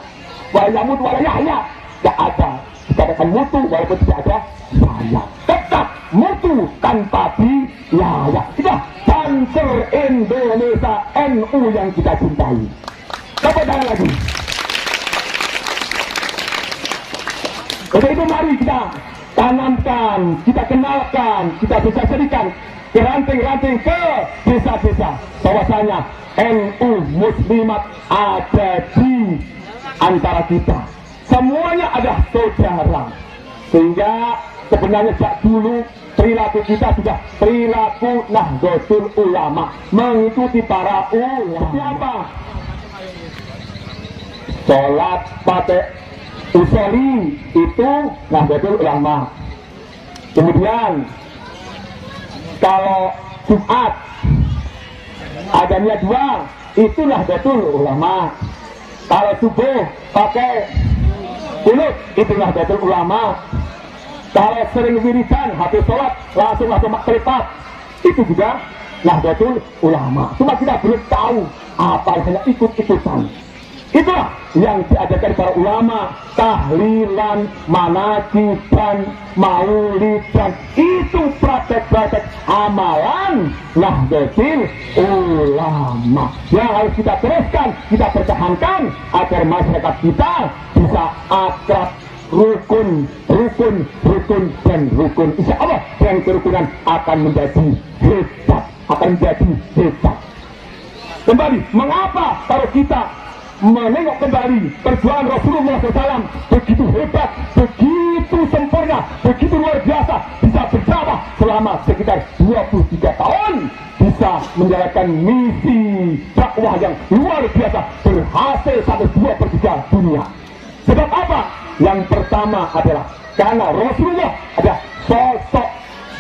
tidak ada. Dikatakan mutu walaupun tidak ada biaya, tetap mutu tanpa biaya. Itulah Banser Indonesia NU yang kita cintai. Tepuk tangan lagi. Untuk itu mari kita tanamkan, kita kenalkan, kita sosialisasikan ke ranting-ranting ke desa-desa bahwasanya NU Muslimat ada di antara kita. Semuanya adalah saudara. Sehingga sebenarnya sejak dulu perilaku kita sudah perilaku Nahdlatul Ulama, mengikuti para ulama. Siapa? Sholat pakai usoli itu Nahdlatul Ulama. Kemudian kalau Jumat adanya dua, itu Nahdlatul Ulama. Kalau subuh pakai kunut, itu Nahdlatul Ulama. Kalau sering wiridan habis sholat langsung makrifat, itu juga Nahdlatul Ulama. Cuma kita belum tahu apa, hanya ikut-ikutan. Itulah yang diajarkan para ulama, tahlilan, manakiban, maulidan. Itu praktek-praktek amalan Nahdlatul Ulama yang harus kita teruskan, kita pertahankan agar masyarakat kita bisa akrab, rukun, dan rukun. Insya Allah dengan kerukunan akan menjadi hebat, Kembali, mengapa kalau kita menengok kembali perjuangan Rasulullah SAW begitu hebat, begitu sempurna, begitu luar biasa, bisa berdakwah selama sekitar 23 tahun, bisa menjalankan misi dakwah yang luar biasa, berhasil sampai 2/3 dunia. Sebab apa? Yang pertama adalah karena Rasulullah adalah sosok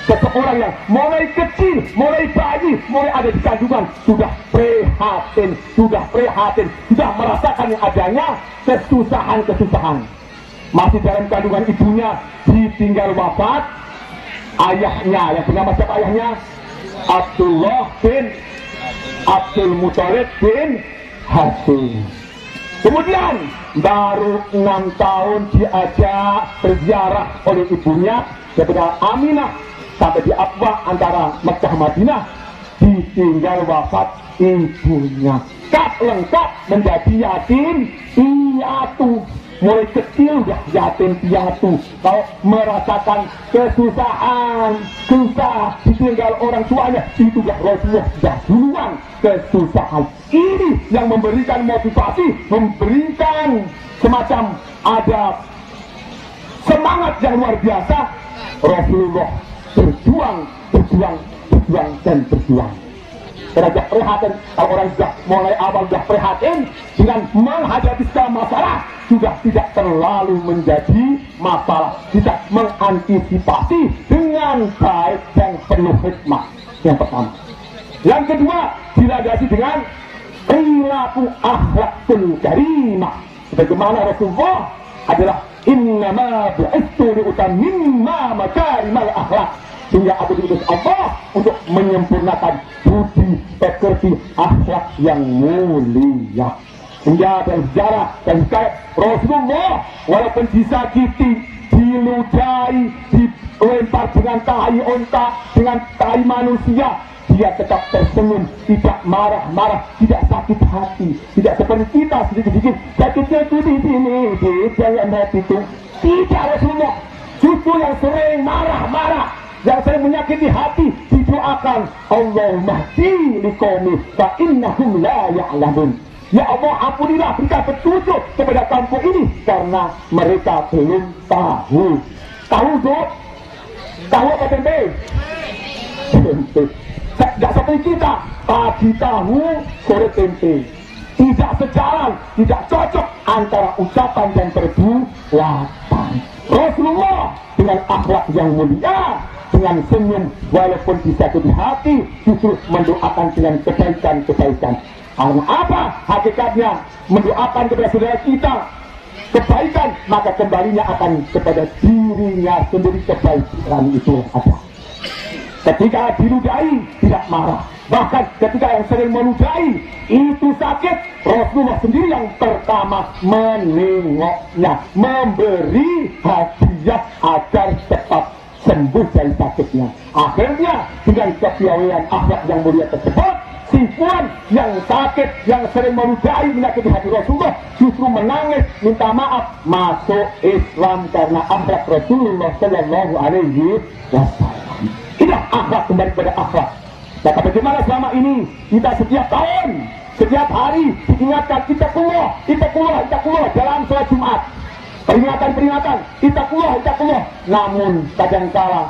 seseorang yang mulai kecil, mulai bayi, mulai ada di kandungan sudah prihatin, sudah merasakan yang adanya kesusahan. Masih dalam kandungan ibunya ditinggal wafat ayahnya, yang bernama siapa ayahnya? Abdullah bin Abdul Muthalib bin Hashim. Kemudian baru 6 tahun diajak berziarah oleh ibunya kepada Aminah sampai di Aqwa antara Mekah Madinah, ditinggal wafat ibunya. Lengkap menjadi yatim piatu, mulai kecil udah yatim piatu. Kalau merasakan kesusahan, susah ditinggal orang tuanya, itu udah Rasulullah sudah duluan kesusahan. Ini yang memberikan motivasi, memberikan semacam ada semangat yang luar biasa. Rasulullah berjuang. Terhadap prihatin, kalau orang sudah mulai awal sudah prihatin dengan menghadapi segala masalah, sudah tidak terlalu menjadi masalah, bisa mengantisipasi dengan baik dan penuh hikmah. Yang pertama. Yang kedua, dilandasi dengan perilaku akhlakul karimah. Sebagaimana Rasulullah adalah innama bu'ithu liutamimma makarimal akhlak, sehingga aku diutus Allah untuk menyempurnakan budi pekerti akhlak yang mulia. Sehingga dalam sejarah dan kayak Rasulullah walaupun disakiti, diludahi, dilempar dengan tahi onta, dengan tahi manusia, dia tetap tersenyum, tidak marah-marah, tidak sakit hati, tidak seperti kita sedikit-sedikit sakitnya itu di sini, di dalam hati itu. Tidak, Rasulullah justru yang sering marah-marah, yang sering menyakiti hati, didoakan Allahumma hdi liqaumi fa innahum la ya'lamun. Ya Allah, ampunilah, berikan petunjuk kepada kampung ini karena mereka belum tahu. Tahu dok? Tahu apa tempe? Tempe. Tidak seperti kita, pagi tahu, sore tempe. Tidak sejalan, tidak cocok antara ucapan dan perbuatan. Rasulullah dengan akhlak yang mulia, dengan senyum walaupun disakiti hati, justru mendoakan dengan kebaikan-kebaikan. Karena apa? Hakikatnya mendoakan kepada saudara kita kebaikan, maka kembalinya akan kepada dirinya sendiri. Kebaikan itu ada. Ketika diludahi tidak marah, bahkan ketika yang sering meludahi itu sakit, Rasulullah sendiri yang pertama menengoknya, memberi hadiah agar cepat sembuh dari sakitnya. Akhirnya dengan kepiawaian akhlak yang mulia tersebut, si Fuad yang sakit, yang sering meludahi menyakiti hati Rasulullah, justru menangis minta maaf masuk Islam karena akhlak Rasulullah Sallallahu Alaihi Wasallam. Inilah akhlak, kembali pada akhlak. Maka bagaimana selama ini kita setiap tahun, setiap hari diingatkan kita keluar dalam sholat Jumat. Peringatan, kita keluar. Namun kadangkala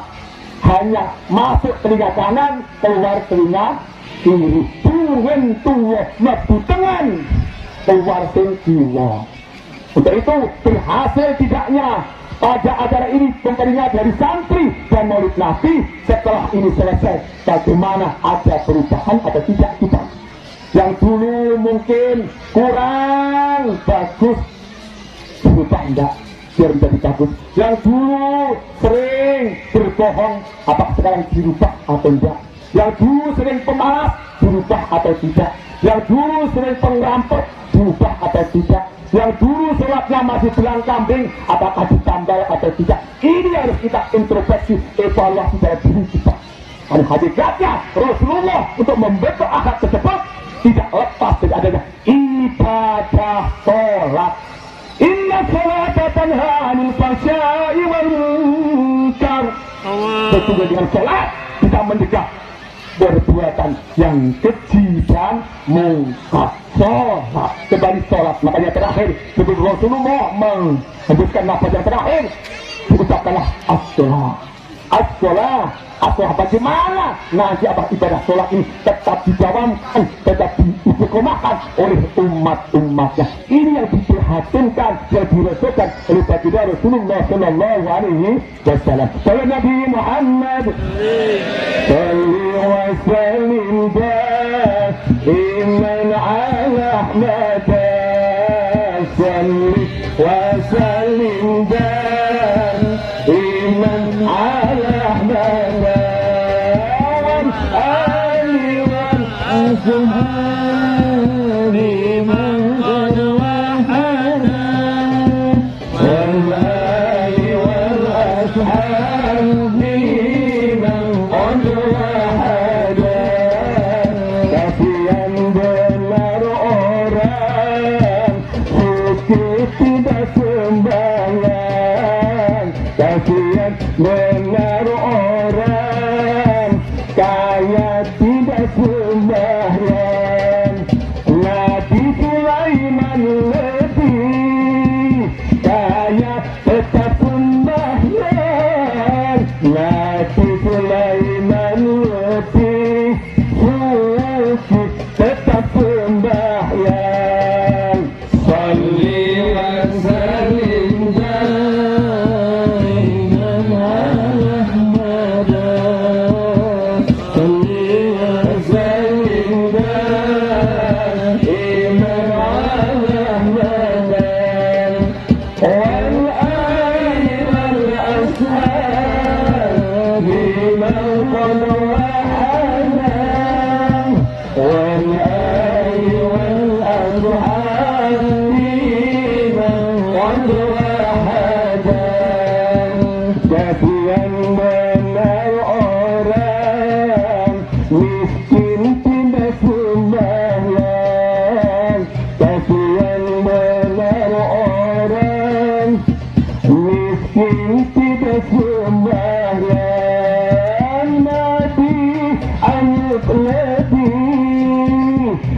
hanya masuk telinga kanan, keluar telinga kiri. Tuwen tuwe lebu tengan, keluar jiwa. Untuk itu berhasil tidaknya pada acara ini pemperingat dari santri dan maulid Nabi setelah ini selesai, bagaimana ada perubahan atau tidak kita? Yang dulu mungkin kurang bagus, berubah enggak biar menjadi bagus. Yang dulu sering berbohong, apa sekarang dirubah atau enggak? Yang dulu sering pemalas, berubah atau tidak? Yang dulu sering perampok, berubah atau tidak? Yang dulu sholatnya masih belang kambing, apakah ditambal atau tidak? Ini harus kita introspeksi, evaluasi dari diri kita. Dan hakikatnya Rasulullah untuk membentuk akhlak tersebut tidak lepas dari adanya ibadah sholat. Inna sholata tanha 'anil fahsya'i wal munkar. Sesungguhnya dengan sholat kita mencegah perbuatan yang keji dan mungkar. Sholat, kembali sholat. Makanya terakhir sebelum Rasulullah menghembuskan nafas yang terakhir, diucapkanlah as-sholat. Bagaimana nanti apa ibadah sholat ini tetap dijalankan, tetap diistiqomahkan oleh umat-umatnya. Ini yang diperhatikan, yang dirasakan oleh baginda Rasulullah Sallallahu Alaihi Wasallam. Saya Nabi Muhammad salli wa sallim daiman ala Ahmad, salli wa sallim daiman ala Ahmad. Benar orang kaya tidak sembahyang. Nabi Sulaiman lebih kaya tetap sembahyang. Nabi Sulaiman lebih tetap sembahyang. Salli wa sallim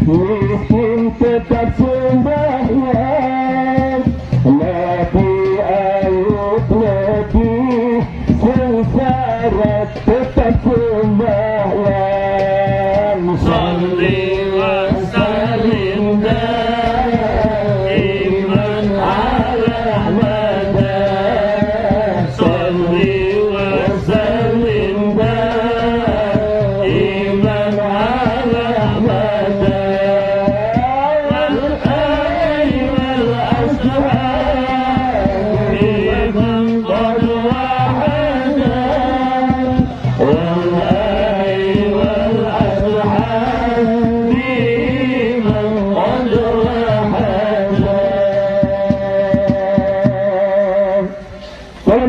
miskin tetap sembahyang. Nabi Ayub lebih sengsara tetap sembahyang. Salli wa sallim daiman ala Ahmad, salli wa sallim daiman ala Ahmad.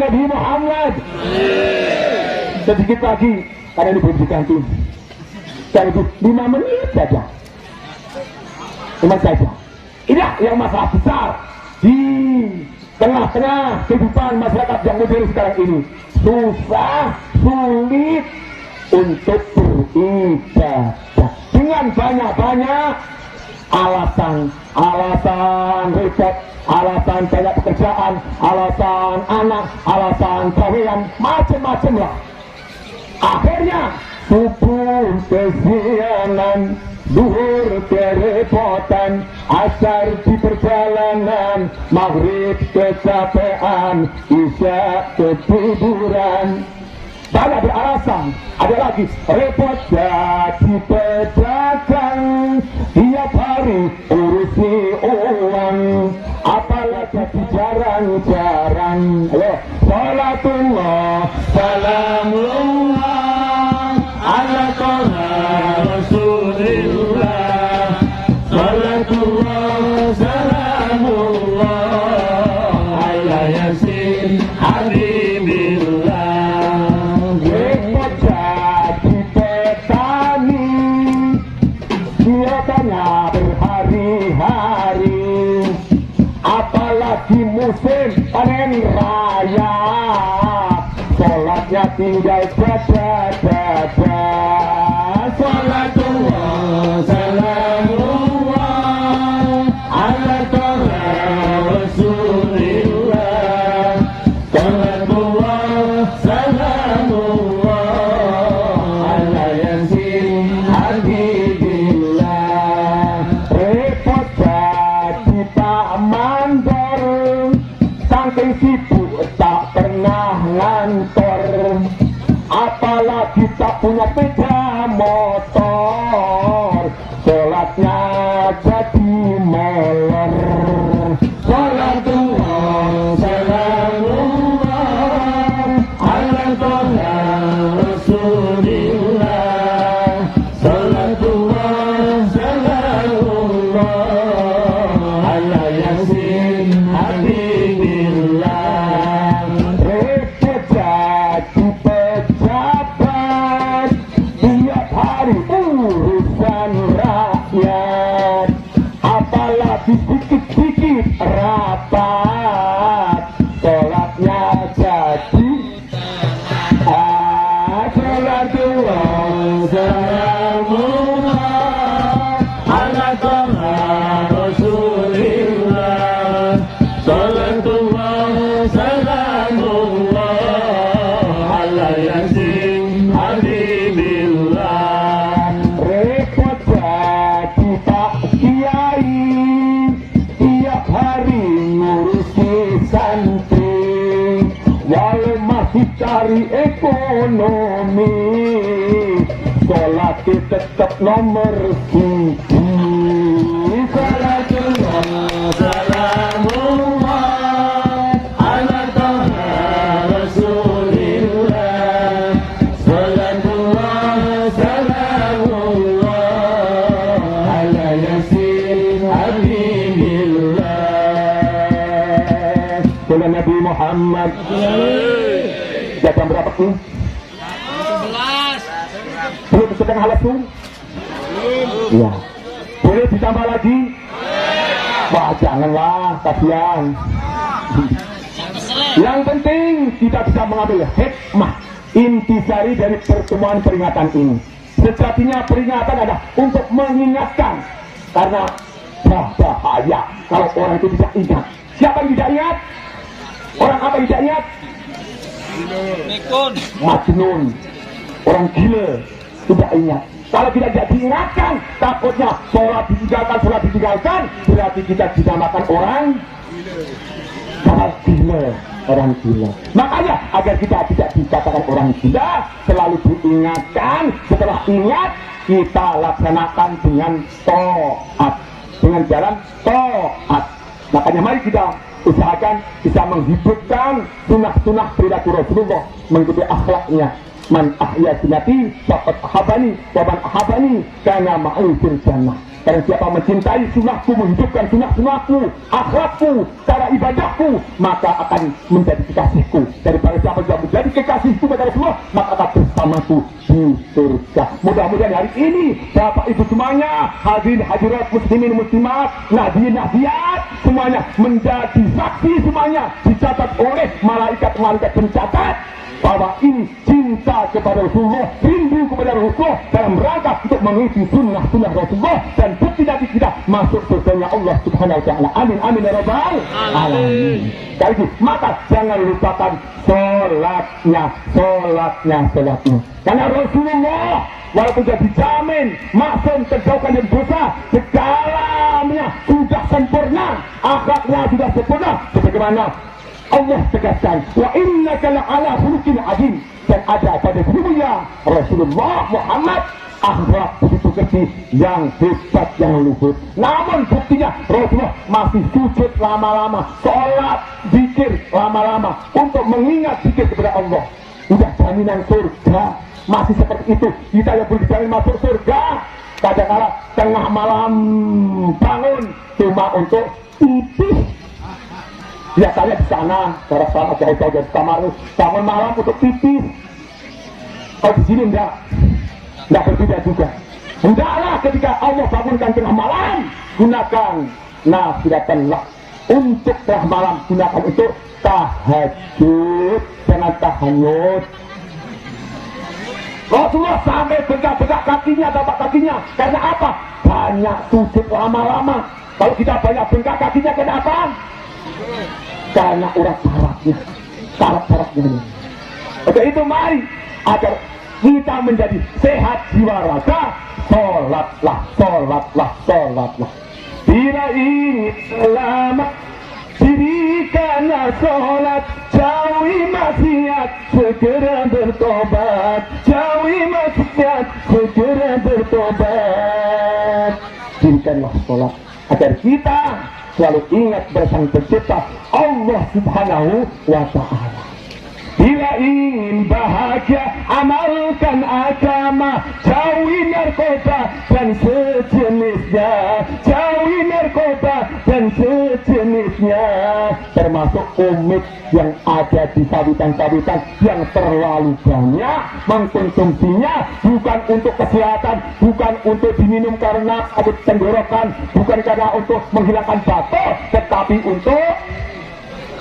Nabi Muhammad sedikit lagi karena ini belum diganti. sekaligus 5 menit saja. Cuma saja. Inilah yang masalah besar di tengah-tengah kehidupan masyarakat yang modern sekarang ini. Susah, sulit untuk beribadah dengan banyak-banyak alasan repot, alasan banyak pekerjaan, alasan anak, alasan kawinan, macam-macam lah. Akhirnya subuh kesiangan, duhur kerepotan, asar di perjalanan, maghrib kecapean, isya ketiduran. Banyak beralasan, ada lagi repot jadi pedagang, tiap hari urusi uang, apalagi jarang-jarang. Ayo, salatullah, salamullah, ala toha rasulillah, salatullah, salamullah, ala yasin habibillah. Repot jadi petani, biasanya berhari-hari, apalagi musim panen raya, sholatnya tinggal dada-dada. Salatullah, salamullah, ala toha rasulillah, salatullah, salamullah, ala yasin habibillah. Repot jadi tak mandor, saking sibuk tak pernah ngantor, apalagi tak punya sepeda motor, sholatnya jadi molor. Salatullah, salamullah, ala toha rasulillah, salatullah, salamullah, ala yasin habibillah. Repot jadi pejabat, tiap hari urusan rakyat, apalagi dikit-dikit rapat, sholatnya jadi salatullah, salamullah, ala toha rasulillah, salatullah, salamullah, ala yasin habibillah. Repot jadi pak kiai, tiap hari ngurusi santri, walau masih cari ekonomi, sholat tetap nomor 1. Salatullah, salamullah, ala toha rasulillah, salatullah, salamullah, ala yasin habibillah. Salam Nabi Muhammad. Ya, jam berapa tuh? 11. Belum setengah langsung? Iya. Boleh ditambah lagi? Wah, janganlah, kasihan. Yang penting kita bisa mengambil hikmah intisari dari pertemuan peringatan ini. Sejatinya peringatan adalah untuk mengingatkan, karena bahaya kalau orang itu tidak ingat. Siapa yang tidak ingat? Orang apa yang tidak ingat? Mikun. Majnun, orang gila, tidak ingat. Kalau kita tidak diingatkan, takutnya sholat ditinggalkan, berarti kita dinamakan orang gila, orang gila. Makanya agar kita tidak dikatakan orang gila, selalu diingatkan. Setelah ingat, kita laksanakan dengan taat, dengan jalan taat. Makanya mari kita usahakan bisa menghidupkan sunnah-sunnah perilaku Rasulullah, mengikuti akhlaknya. Man ahya sunnati faqad ahabani wa man ahabani kana ma'i fil jannah. Karena siapa mencintai sunnahku, menghidupkan sunnah-sunnahku, akhlakku, cara ibadahku, maka akan menjadi kekasihku. Daripada siapa yang menjadi kekasihku kepada Rasulullah, maka akan bersamaku di surga. Mudah-mudahan hari ini Bapak Ibu semuanya, hadirin hadirat muslimin muslimat, nadiyin nadiyat, semuanya menjadi saksi, semuanya dicatat oleh malaikat-malaikat pencatat bahwa ini cinta kepada Rasulullah, rindu kepada Rasulullah dalam rangka untuk mengikuti sunnah-sunnah Rasulullah dan bukti nanti kita masuk surganya Allah Subhanahu wa taala. Amin amin ya rabbal alamin. Sekali lagi, maka jangan lupakan sholatnya. Karena Rasulullah walaupun sudah dijamin maksum terjauhkan dari dosa, segalanya sudah sempurna, akhlaknya sudah sempurna, sebagaimana Allah tegaskan, wa innaka la'ala khuluqin azim, dan ada pada dirinya Rasulullah Muhammad akhlak begitu kecil yang hebat, yang luhur. Namun buktinya Rasulullah masih sujud lama-lama, sholat, zikir lama-lama untuk mengingat zikir kepada Allah. Udah jaminan surga, masih seperti itu. Kita yang belum dijamin masuk surga, kadang-kala tengah malam bangun cuma untuk pipis. Biasanya di sana, cara sana jauh-jauh dari kamar, bangun malam untuk pipis. Kalau di sini enggak berbeda juga. Hendaklah ketika Allah bangunkan tengah malam, gunakan nafilatillah untuk tengah malam, gunakan untuk tahajud, jangan tahanyut. Rasulullah sampai bengkak-bengkak kakinya, tapak kakinya. Karena apa? Banyak sujud lama-lama. Kalau kita banyak bengkak kakinya, kenapa? Karena urat saraf-sarafnya ini. Oke, itu mari agar kita menjadi sehat jiwa raga, sholatlah. Bila ingin selamat, dirikanlah sholat, jauhi maksiat, segera bertobat, jauhi maksiat, segera bertobat. Dirikanlah sholat agar kita selalu ingat bersama pencipta Allah Subhanahu wa ta'ala. Bila ingin bahagia, amalkan agama, jauhi narkoba dan sejenisnya, jauhi narkoba dan sejenisnya, termasuk umit yang ada di sawitan-sawitan yang terlalu banyak mengkonsumsinya, bukan untuk kesehatan, bukan untuk diminum karena sakit tenggorokan, bukan karena untuk menghilangkan batuk, tetapi untuk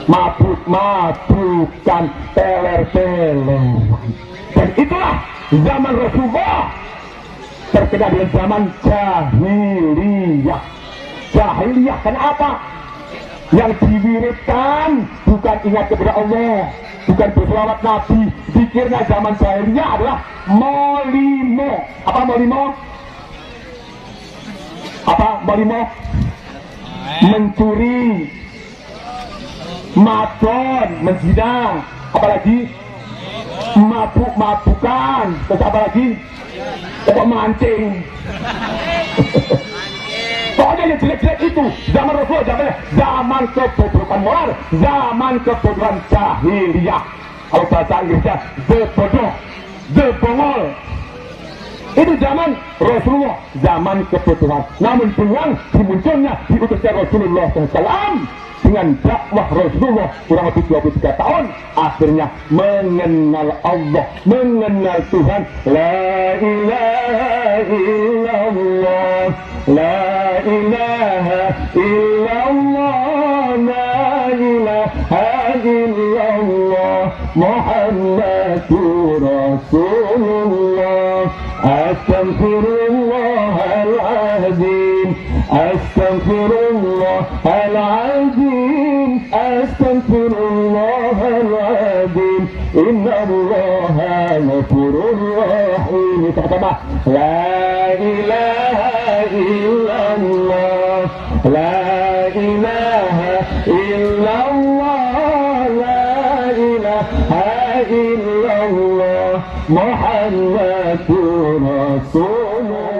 mabuk-mabukan, teler-teler. Dan itulah zaman Rasulullah terkenal dengan zaman jahiliyah. Jahiliyah kenapa? Yang diwiridkan bukan ingat kepada Allah, bukan berselawat Nabi. Zikirnya zaman jahiliyah adalah molimo. Apa molimo? Mencuri, madon, menzina, apalagi mabuk-mabukan, terus apalagi mancing. Pokoknya yang jelek-jelek itu zaman Rasulullah, zaman kebodohan moral, zaman kebodohan jahiliyah. Kalau bahasa Inggrisnya the bodoh, the bongol. Itu zaman Rasulullah, zaman kebodohan. Namun dengan dimunculnya diutusnya Rasulullah SAW, dengan dakwah Rasulullah kurang lebih 23 tahun, akhirnya mengenal Allah, mengenal Tuhan. La ilaha illallah, la ilaha illallah, la ilaha illallah, Muhammadur Rasulullah. Astaghfirullahaladzim, astaghfirullahaladzim, astaghfirullahaladzim, innallaha ghafurur rahim. Sama-sama. La ilaha illallah, la ilaha illallah, la ilaha illallah, Muhammadur Rasulullah.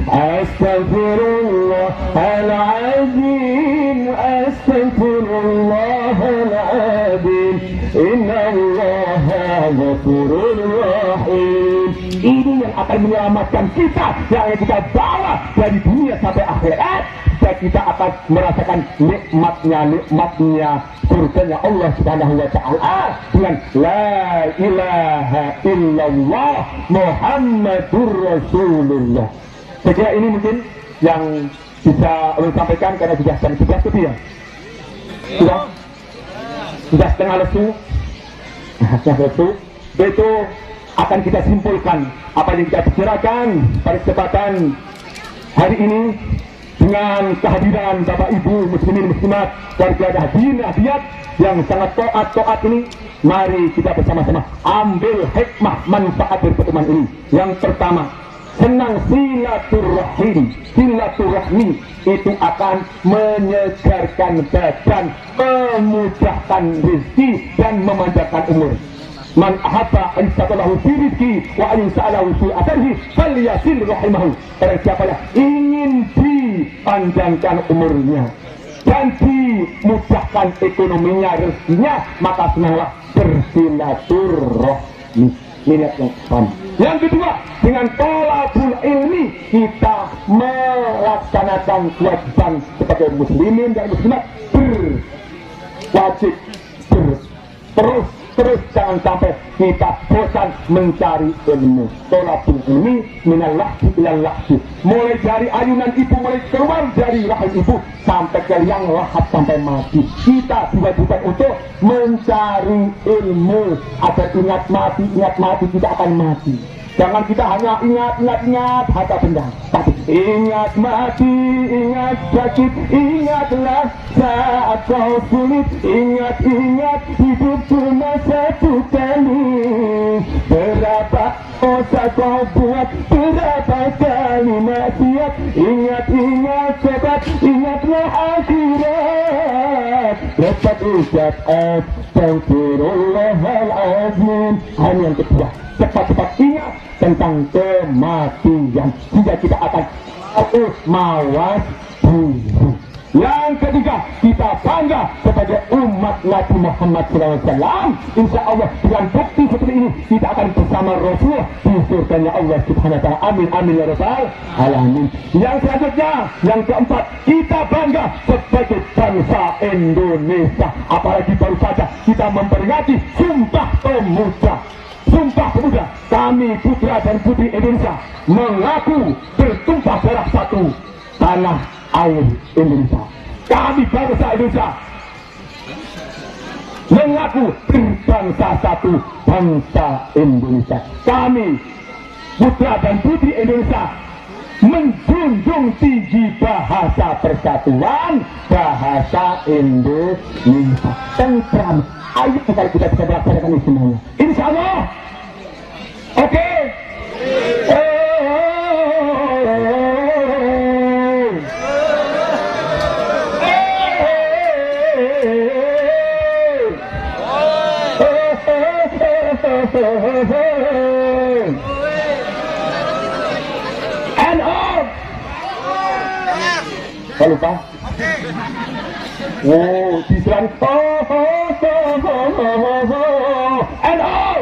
Astaghfirullahaladzim, astaghfirullahaladzim, innallaha ghafurur rahim. ini yang akan menyelamatkan kita, yang kita bawa dari dunia sampai akhirat, dan kita akan merasakan nikmatnya surganya Allah Subhanahu wa Ta'ala dengan la ilaha illallah Muhammadur Rasulullah. Saya kira ini mungkin yang bisa saya sampaikan karena sudah jam 11 lebih ya. Sudah setengah lesu. Itu akan kita simpulkan apa yang kita bicarakan pada kesempatan hari ini dengan kehadiran Bapak Ibu muslimin muslimat, warga hadirin hadirat yang sangat taat ini. Mari kita bersama-sama ambil hikmah manfaat dari pertemuan ini. Yang pertama, senang silaturahmi itu akan menyegarkan badan, memudahkan rezeki dan memanjangkan umur. Man ahabba an yasatalahu fi rizqi wa an yas'alahu fi atharihi falyasil rahimahu. Barang siapa yang ingin dipanjangkan umurnya dan dimudahkan ekonominya, rezekinya, maka senanglah bersilaturahmi. Niat yang pertama. Yang kedua, dengan thalabul ilmi kita melaksanakan kewajiban sebagai muslimin dan muslimat, berwajib terus jangan sampai kita bosan mencari ilmu. Thalabul ilmi minal lahdi ilal lahdi, mulai dari ayunan ibu, mulai keluar dari rahim ibu sampai ke liang lahat sampai mati. Kita diwajibkan untuk mencari ilmu agar ingat mati kita akan mati. Jangan kita hanya ingat harta benda, tapi ingat mati, ingat sakit, ingatlah saat kau sulit, ingat hidup cuma satu kali. Berapa dosa kau buat, berapa kali maksiat, ingat sobat, ingatlah akhirat. Lepas ucap astagfirullahaladzim. Hanya yang kedua, cepat-cepat ingat tentang kematian, sehingga kita akan mawas diri. Yang ketiga, kita bangga sebagai umat Nabi Muhammad SAW. Insya Allah dengan bukti seperti ini kita akan bersama Rasulullah di surganya Allah Subhanahu Wa Taala. Amin amin ya rabbal alamin. Yang selanjutnya, yang keempat, kita bangga sebagai bangsa Indonesia. Apalagi baru saja kita memperingati Sumpah Pemuda. Kami putra dan putri Indonesia mengaku bertumpah darah satu tanah air Indonesia. Kami bangsa Indonesia mengaku berbangsa satu bangsa Indonesia. Kami putra dan putri Indonesia menjunjung tinggi bahasa persatuan, bahasa Indonesia. Tentram. Ayo kita bisa melaksanakan ini semuanya, insya Allah. Oke. And all. Kalau lupa. Oh, diserang. And all.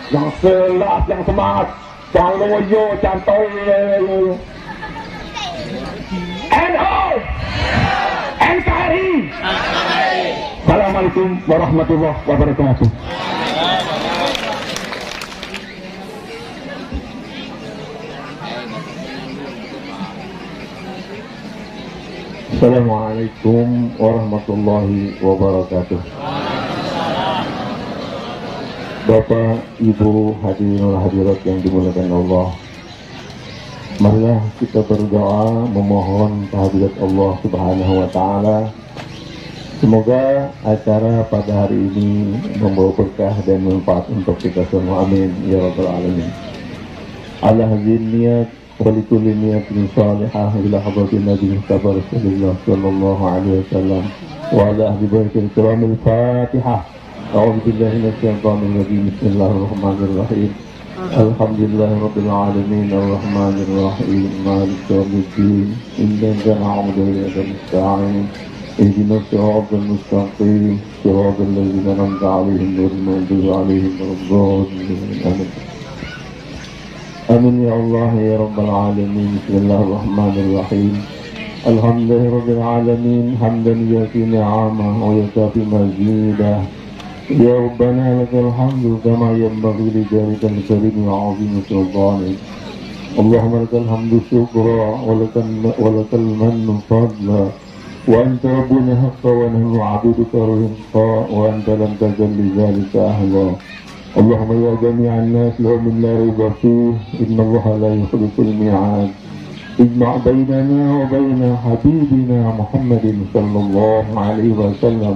Yang selat, yang semangat, jangan loyo, jangan toyo. And all. NKRI. Assalamualaikum warahmatullahi wabarakatuh. Assalamualaikum warahmatullahi wabarakatuh. Bapak, Ibu, hadirin hadirat yang dimuliakan Allah, marilah kita berdoa memohon kehadirat Allah Subhanahu wa Ta'ala. Semoga acara pada hari ini membawa berkah dan manfaat untuk kita semua. Amin ya rabbal alamin. Ala hadzin niyat walikulli niyatin salihah ila hadratin Nabi Mustafa Rasulullah sallallahu alaihi wasallam wa ala ahli baitil kiramil Fatihah. أعوذ بالله من الشيطان الرجيم. بسم الله الرحمن الرحيم. الحمد لله رب العالمين الرحمن الرحيم مالك يوم الدين إياك نعبد وإياك نستعين اهدنا الصراط المستقيم صراط الذين أنعمت عليهم غير المغضوب عليهم ولا الضالين آمين. Amin ya Allah ya Rabbal Alamin. Bismillahirrahmanirrahim. Alhamdulillahi Rabbil Alamin. Hamdan yuafi ni'amah wa yukafi mazidah. Ya Rabbana lakal hamdu kama yanbaghi li jalikal karim wa azim sultanik. Allahumma lakal hamdu syukra wa lakal mannu fadla. Wa anta rabbuna haqqa wa nahnu abiduka rinqa wa anta lam tazal li zalika ahla. اللهم يا جميع الناس لهم لا ريب فيه إن الله لا يخلف الميعاد اجمع بيننا وبين حبيبنا محمد صلى الله عليه وسلم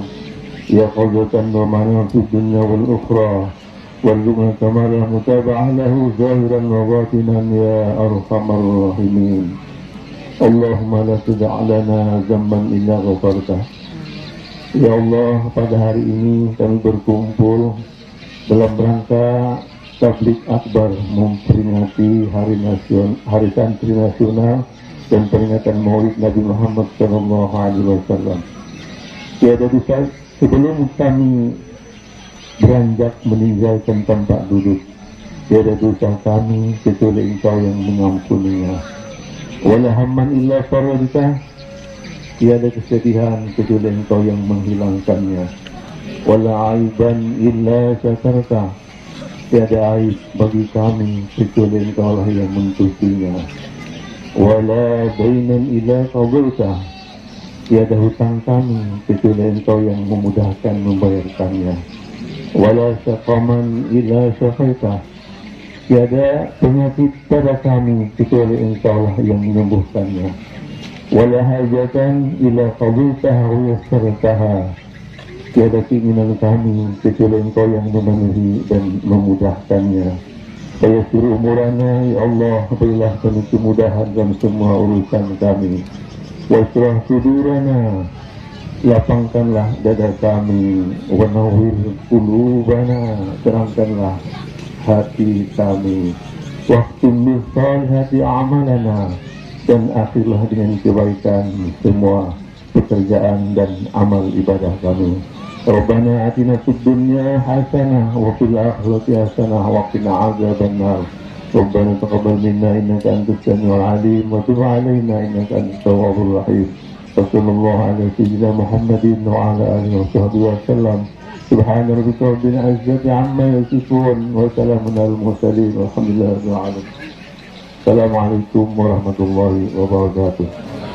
يقظة ومعنى في الدنيا والأخرى وارزقنا كمال المتابعة له ظاهرا وباطنا يا أرحم الراحمين اللهم لا تدع لنا ذنبا إلا غفرته. Ya Allah, pada hari ini kami berkumpul dalam rangka tablik akbar memperingati Hari Santri Nasional dan peringatan Maulid Nabi Muhammad Sallallahu Alaihi Wasallam. Tiada dosa sebelum kami beranjak meninggalkan tempat duduk. Tiada dosa kami kecuali Engkau yang mengampuninya. Wala hamman illa faradta. Tiada kesedihan kecuali Engkau yang menghilangkannya. Wala aiban illa satarta. Tiada aib bagi kami kecuali Engkau lah yang mencucinya. Wala dainan illa qadaita. Tiada hutang kami kecuali Engkau yang memudahkan membayarkannya. Wala saqaman illa syafaita. Tiada penyakit pada kami kecuali Engkau lah yang menyembuhkannya. Wala hajatan illa qadaitaha wa yassartaha. Tiada keinginan kami kecuali Engkau yang memenuhi dan memudahkannya. Saya suruh umurana, ya Allah, berilah kami kemudahan dalam semua urusan kami. Wasrah sudurana, lapangkanlah dada kami. Wa nawwir qulubana, terangkanlah hati kami. Waktu hati amalana, dan akhirlah dengan kebaikan semua pekerjaan dan amal ibadah kami. Rabbana atina fid dunya hasanah wa fil akhirati hasanah wa qina adzabannar. Rabbana taqabbal minna innaka antas samiul alim wa tub alaina innaka antat tawwabur rahim. Sallallahu ala sayyidina Muhammadin wa ala alihi wa sahbihi wa sallam. Subhana rabbika rabbil izzati amma yasifun wa salamun alal mursalin walhamdulillahi rabbil alamin. Assalamualaikum warahmatullahi wabarakatuh.